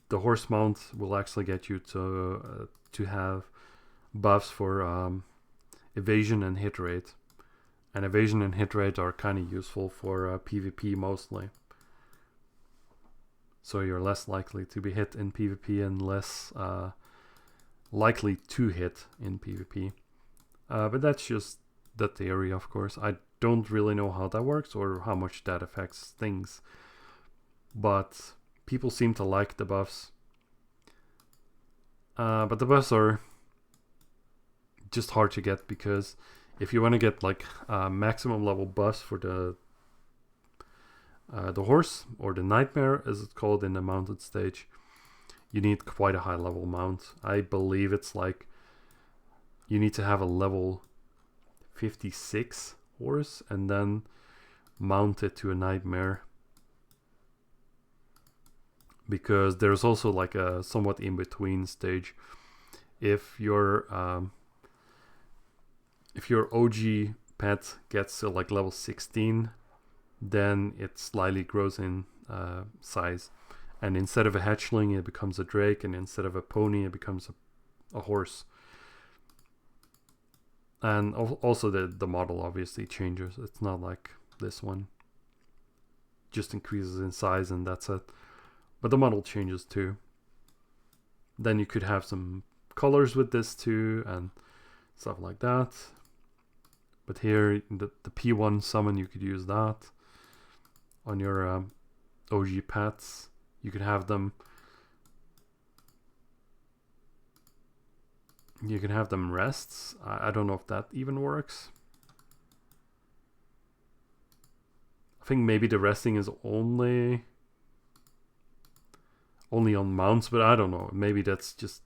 the horse mount will actually get you to have buffs for evasion and hit rate. And evasion and hit rate are kind of useful for PvP mostly. So you're less likely to be hit in PvP and less likely to hit in PvP. But that's just the theory, of course. I don't really know how that works or how much that affects things. But people seem to like the buffs. But the buffs are just hard to get, because if you want to get like maximum level buffs for the horse, or the nightmare as it's called in the mounted stage, you need quite a high level mount. I believe it's like you need to have a level 56 horse and then mount it to a nightmare, because there's also like a somewhat in between stage. If your OG pet gets to like level 16, then it slightly grows in size, and instead of a hatchling it becomes a drake, and instead of a pony it becomes a horse. And also the model obviously changes. It's not like this one just increases in size and that's it, but the model changes too. Then you could have some colors with this too and stuff like that. But here the P1 summon, you could use that on your OG pets. You could have them. You can have them rests. I don't know if that even works. I think maybe the resting is only on mounts, but I don't know. Maybe that's just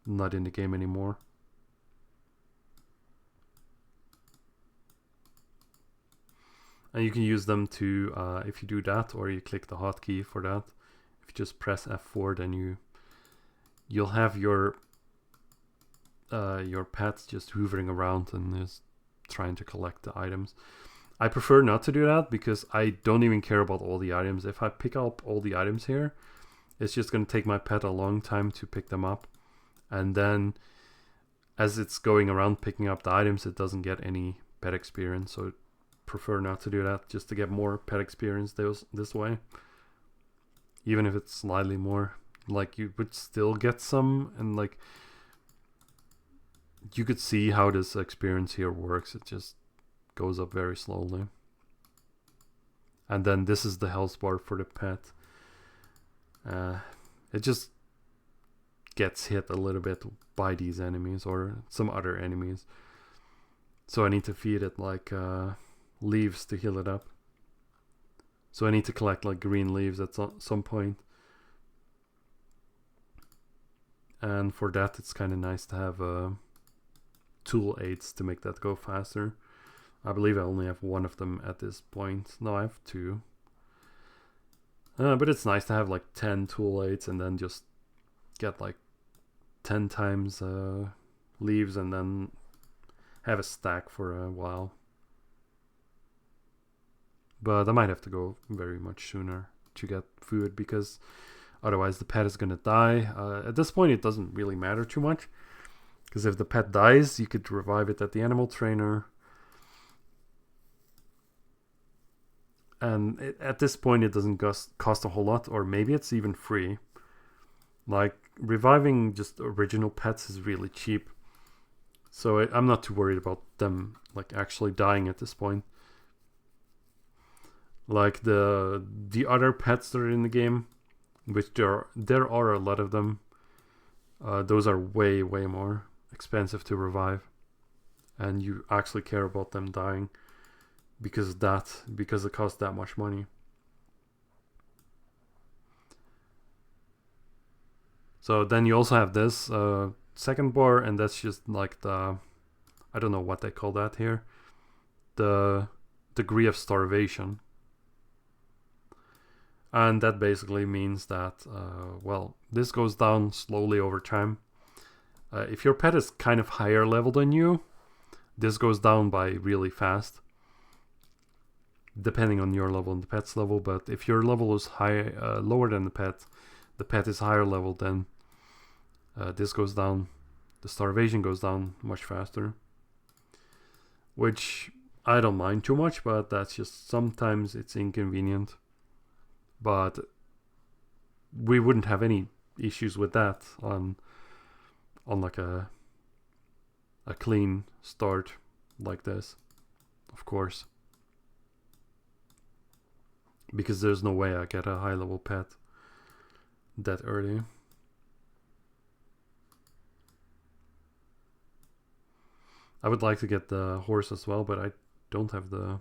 not in the game anymore. And you can use them to, if you do that, or you click the hotkey for that. If you just press F4, then you'll have your pets just hovering around and just trying to collect the items. I prefer not to do that because I don't even care about all the items. If I pick up all the items here, it's just going to take my pet a long time to pick them up. And then as it's going around picking up the items, it doesn't get any pet experience. So I prefer not to do that, just to get more pet experience this way. Even if it's slightly more, like you would still get some, and like you could see how this experience here works. It just goes up very slowly. And then this is the health bar for the pet. It just gets hit a little bit by these enemies or some other enemies. So I need to feed it like leaves to heal it up. So I need to collect like green leaves at some point. And for that it's kind of nice to have tool aids to make that go faster. I believe I only have one of them at this point. No, I have two. But it's nice to have like 10 tool aids and then just get like 10 times leaves and then have a stack for a while. But I might have to go very much sooner to get food, because otherwise the pet is going to die. At this point it doesn't really matter too much, because if the pet dies you could revive it at the animal trainer. And at this point it doesn't cost a whole lot, or maybe it's even free. Like reviving just original pets is really cheap. So I'm not too worried about them like actually dying at this point. Like the other pets that are in the game, which there are a lot of them, those are way more expensive to revive, and you actually care about them dying because it costs that much money. So then you also have this second bar, and that's just like the, I don't know what they call that here, the degree of starvation. And that basically means that, well, this goes down slowly over time. If your pet is kind of higher level than you, this goes down by really fast, depending on your level and the pet's level. But if your level is lower than the pet, the pet is higher level, then this goes down. The starvation goes down much faster, which I don't mind too much, but that's just sometimes it's inconvenient. But we wouldn't have any issues with that on like a clean start like this, of course, because there's no way I get a high level pet that early. I would like to get the horse as well, but I don't have the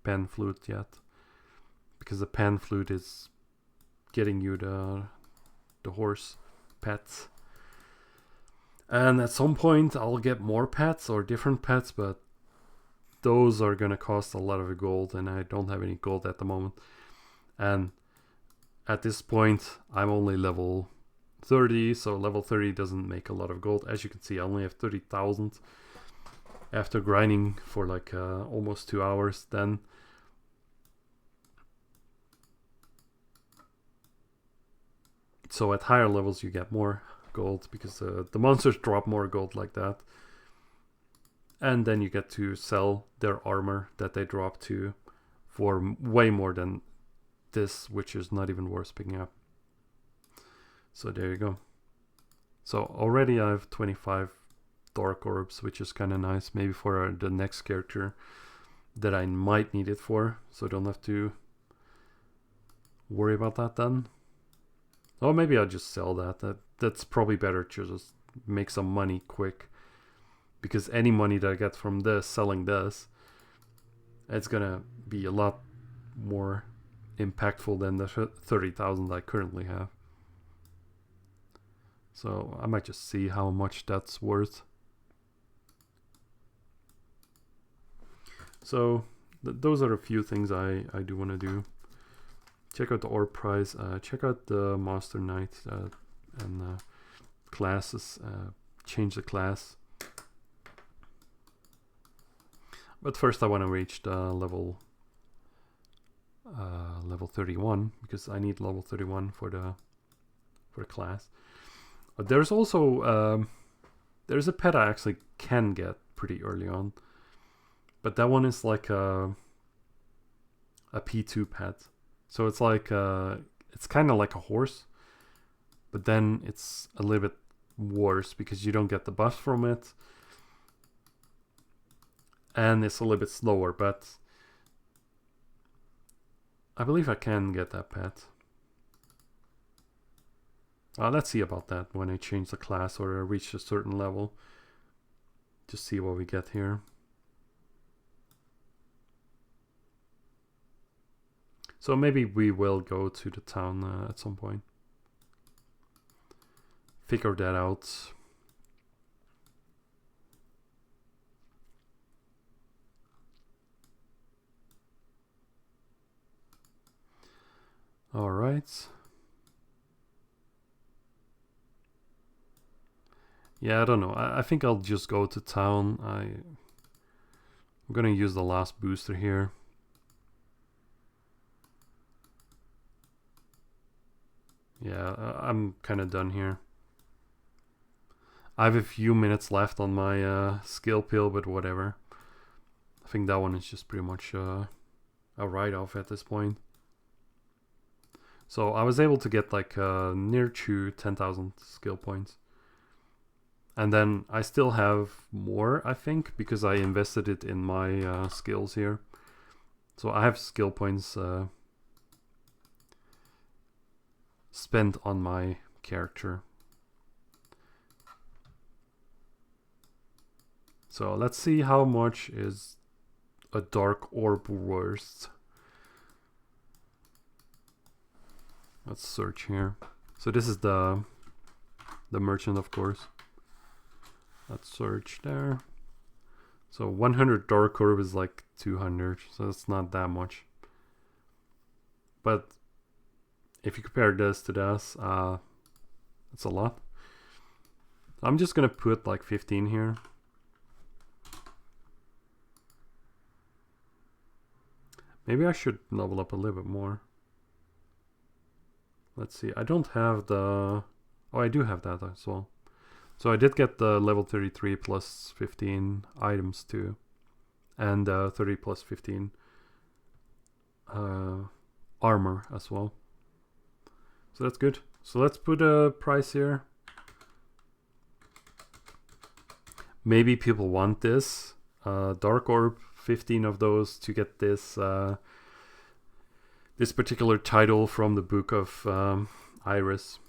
pan flute yet, because the pan flute is getting you the horse pets. And at some point I'll get more pets or different pets, but those are gonna cost a lot of gold, and I don't have any gold at the moment. And at this point I'm only level 30, so level 30 doesn't make a lot of gold. As you can see, I only have 30,000 after grinding for like almost 2 hours. Then so at higher levels you get more gold, because the monsters drop more gold like that, and then you get to sell their armor that they drop to for way more than this, which is not even worth picking up. So there you go. So already I have 25 dark orbs, which is kind of nice, maybe for the next character that I might need it for, so I don't have to worry about that then. Or maybe I'll just sell that. That's probably better to just make some money quick, because any money that I get from this, selling this, it's gonna be a lot more impactful than the 30,000 I currently have. So I might just see how much that's worth. So those are a few things I do want to do. Check out the orb prize, check out the Monster Knight, and classes, change the class. But first I want to reach the level 31, because I need level 31 for the class. But there's also there's a pet I actually can get pretty early on, but that one is like a P2 pet. So it's like it's kind of like a horse, but then it's a little bit worse because you don't get the buff from it, and it's a little bit slower. But I believe I can get that pet. Let's see about that when I change the class or I reach a certain level. Just see what we get here. So maybe we will go to the town at some point. Figure that out. All right. Yeah, I don't know. I think I'll just go to town. I'm gonna use the last booster here. Yeah, I'm kind of done here. I have a few minutes left on my skill pill, but whatever. I think that one is just pretty much a write-off at this point. So I was able to get like near to 10,000 skill points. And then I still have more, I think, because I invested it in my skills here. So I have skill points spent on my character. So let's see how much is a dark orb worth. Let's search here. So this is the merchant, of course. Let's search there. So 100 dark orb is like 200, so it's not that much. But if you compare this to this, it's a lot. I'm just gonna put like 15 here. Maybe I should level up a little bit more. Let's see. I don't have the... Oh, I do have that as well. So I did get the level 33 plus 15 items too. And 30 plus 15 armor as well. So that's good. So let's put a price here. Maybe people want this. Dark Orb, 15 of those to get this this particular title from the Book of Iris.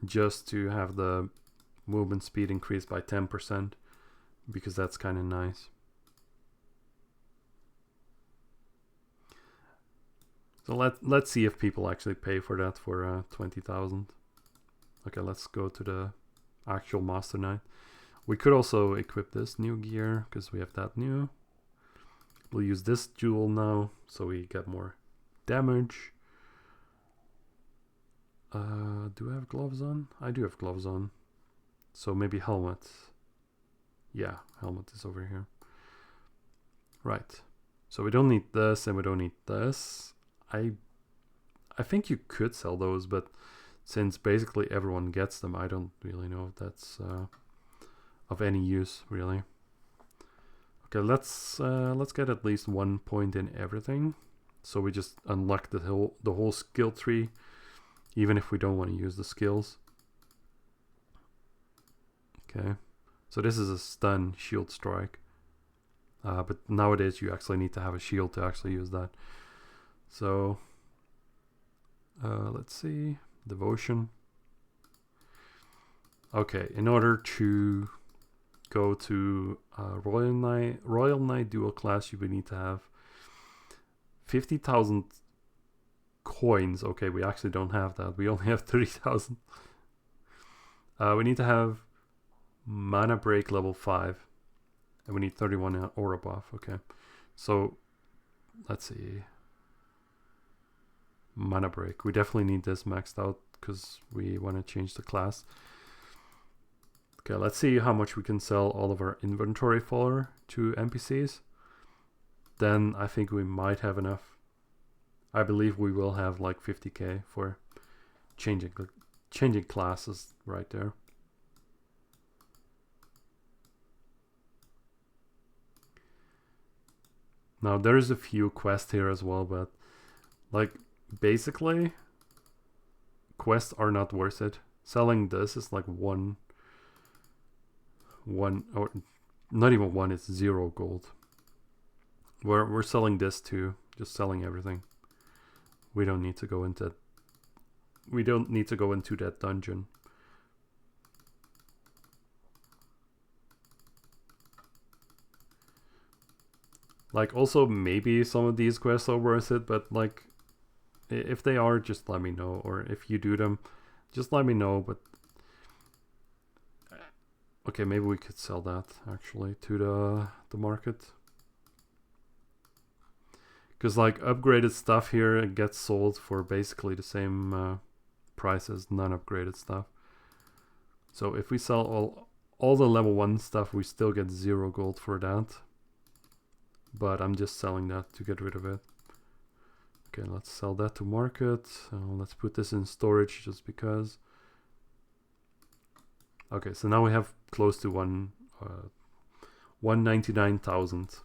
Just to have the movement speed increased by 10%. Because that's kind of nice. So let's see if people actually pay for that for 20,000. Okay, let's go to the actual Master Knight. We could also equip this new gear because we have that new. We'll use this jewel now so we get more damage. Do I have gloves on? I do have gloves on. So maybe helmet. Yeah, helmet is over here. Right. So we don't need this and we don't need this. I think you could sell those, but since basically everyone gets them, I don't really know if that's of any use, really. Okay, let's get at least 1 point in everything, so we just unlock the whole skill tree, even if we don't want to use the skills. Okay, so this is a stun shield strike, but nowadays you actually need to have a shield to actually use that. So let's see, devotion. Okay, in order to go to Royal Knight dual class, you would need to have 50,000 coins. Okay, we actually don't have that. We only have 30,000. We need to have mana break level 5, and we need 31 aura buff. Okay, so let's see. Mana break. We definitely need this maxed out because we want to change the class. Okay, let's see how much we can sell all of our inventory for to NPCs. Then I think we might have enough. I believe we will have like 50k for changing classes right there. Now there's a few quests here as well, but like basically quests are not worth it. Selling this is like one or not even one, it's 0 gold. We're selling this too, just selling everything. We don't need to go into that dungeon. Like also maybe some of these quests are worth it, but like if they are, just let me know, or if you do them, just let me know. But okay, maybe we could sell that actually to the market, because like upgraded stuff here gets sold for basically the same price as non-upgraded stuff. So if we sell all the level 1 stuff, we still get 0 gold for that. But I'm just selling that to get rid of it. Okay, let's sell that to market. Let's put this in storage just because. Okay, so now we have close to 199,000.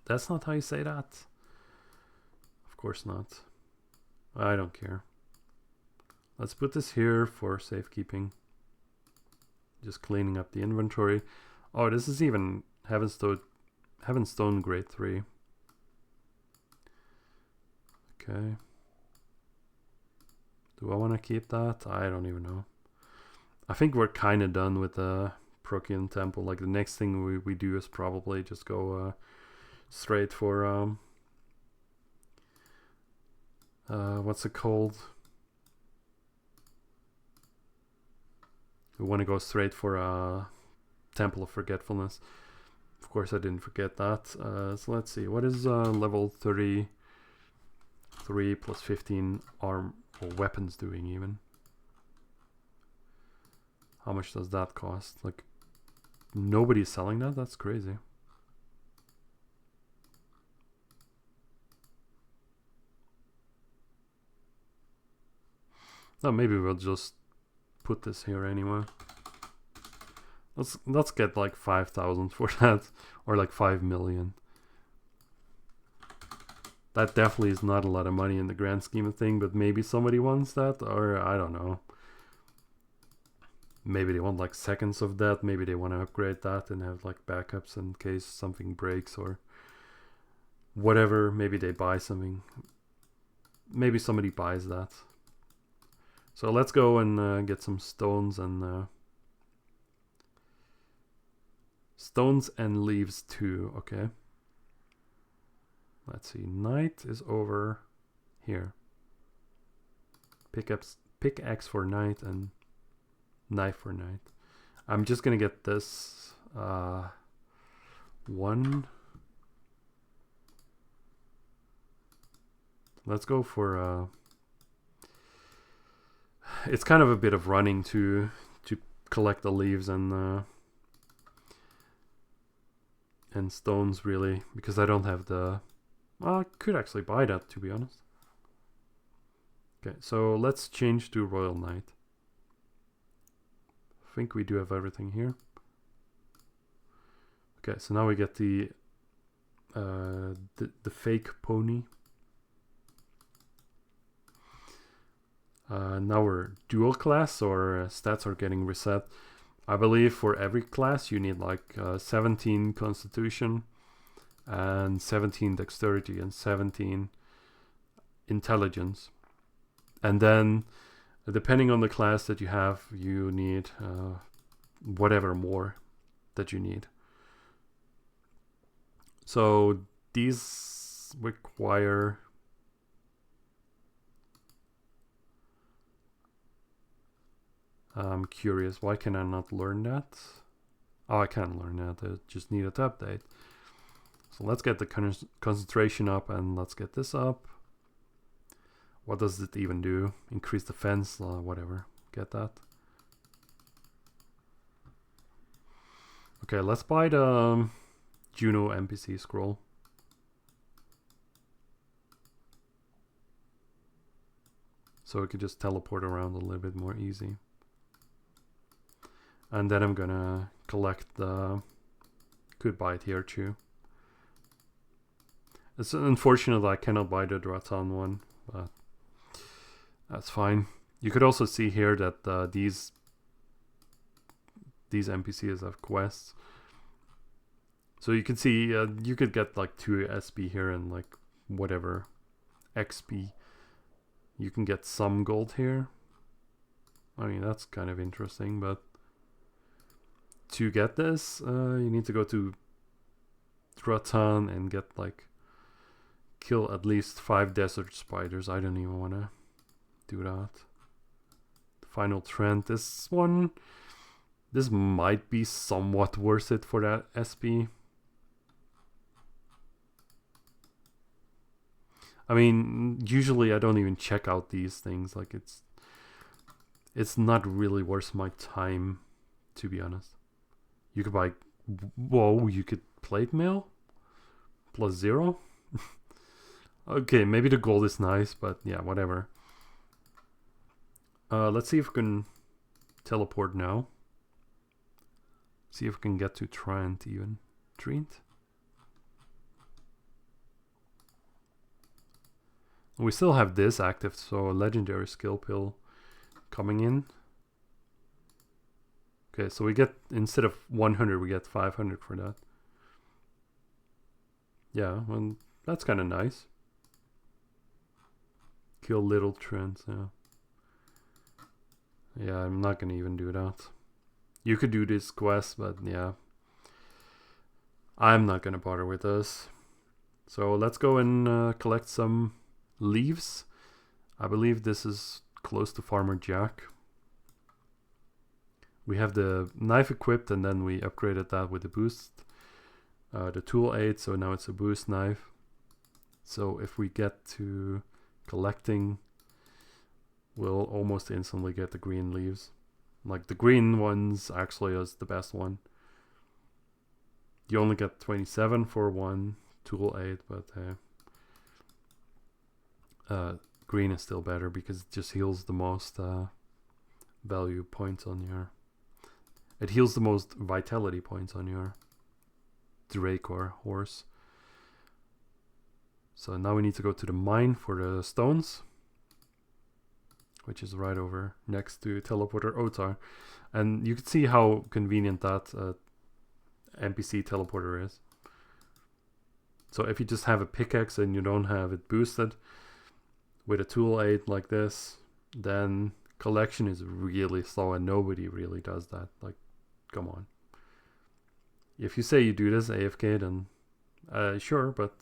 That's not how you say that. Of course not. I don't care. Let's put this here for safekeeping. Just cleaning up the inventory. Oh, this is even Heavenstone grade 3. Okay. Do I want to keep that? I don't even know. I think we're kind of done with the Procyon Temple. Like the next thing we do is probably just go straight for what's it called? We want to go straight for Temple of Forgetfulness. Of course, I didn't forget that. So let's see. What is level 33 plus 15 arm or weapons doing even? How much does that cost? Like, nobody's selling that? That's crazy. Oh, maybe we'll just put this here anyway. Let's get like 5,000 for that, or like 5 million. That definitely is not a lot of money in the grand scheme of things, but maybe somebody wants that, or I don't know. Maybe they want like seconds of that. Maybe they want to upgrade that and have like backups in case something breaks or whatever. Maybe they buy something. Maybe somebody buys that. So let's go and get some stones and leaves too. Okay. Let's see. Knight is over here. Pickaxe for knight and knife for knight. I'm just gonna get this one. Let's go for it's kind of a bit of running to collect the leaves and stones really, because I don't have the I could actually buy that, to be honest. Okay, so let's change to Royal Knight. I think we do have everything here. Okay, so now we get the fake pony. Now we're dual class, or stats are getting reset. I believe for every class you need like 17 constitution and 17 dexterity and 17 intelligence. And then depending on the class that you have, you need whatever more that you need. So these require I'm curious, why can I not learn that? Oh, I can learn that, I just needed to update. So let's get the concentration up and let's get this up. What does it even do? Increase defense, whatever, get that. Okay, let's buy the Juno NPC scroll. So we could just teleport around a little bit more easy. And then I'm gonna collect the... Could buy it here too. It's unfortunate that I cannot buy the Dratan one, but that's fine. You could also see here that these NPCs have quests. So you can see you could get like 2 SP here and like whatever XP. You can get some gold here. I mean, that's kind of interesting, but to get this, you need to go to Dratan and get like kill at least 5 desert spiders. I don't even want to do that. Final trend. This might be somewhat worth it for that SP. I mean, usually I don't even check out these things. Like it's not really worth my time, to be honest. You could buy, whoa, you could plate mail plus 0. Okay, maybe the gold is nice, but yeah, whatever. Let's see if we can teleport now. See if we can get to Trent even. Trent? We still have this active, so a legendary skill pill coming in. Okay, so we get, instead of 100, we get 500 for that. Yeah, well, that's kind of nice. Kill little Trent, yeah. Yeah, I'm not gonna even do that. You could do this quest, but yeah. I'm not gonna bother with this. So let's go and collect some leaves. I believe this is close to Farmer Jack. We have the knife equipped and then we upgraded that with the boost. The tool 8, so now it's a boost knife. So if we get to collecting, we'll almost instantly get the green leaves. Like the green ones actually is the best one. You only get 27 for one tool 8, but green is still better because it just heals the most value points on your... It heals the most vitality points on your Drake or horse. So now we need to go to the mine for the stones, which is right over next to Teleporter Otar. And you can see how convenient that NPC teleporter is. So if you just have a pickaxe and you don't have it boosted with a tool aid like this, then collection is really slow and nobody really does that. Like, come on. If you say you do this AFK, then sure, but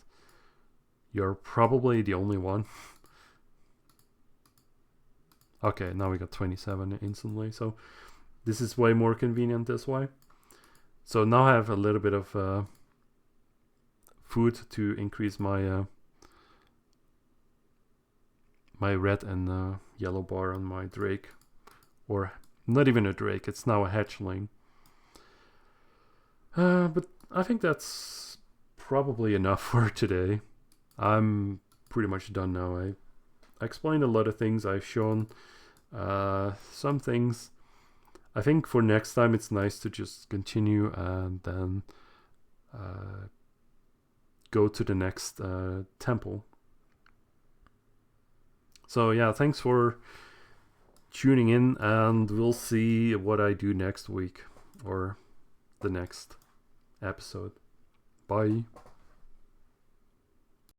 you're probably the only one. Okay, now we got 27 instantly, so this is way more convenient this way. So now I have a little bit of food to increase my my red and yellow bar on my Drake. Or not even a Drake, it's now a hatchling. But I think that's probably enough for today. I'm pretty much done now. I explained a lot of things. I've shown some things. I think for next time it's nice to just continue and then go to the next temple. So yeah, thanks for tuning in, and we'll see what I do next week or the next episode. Bye.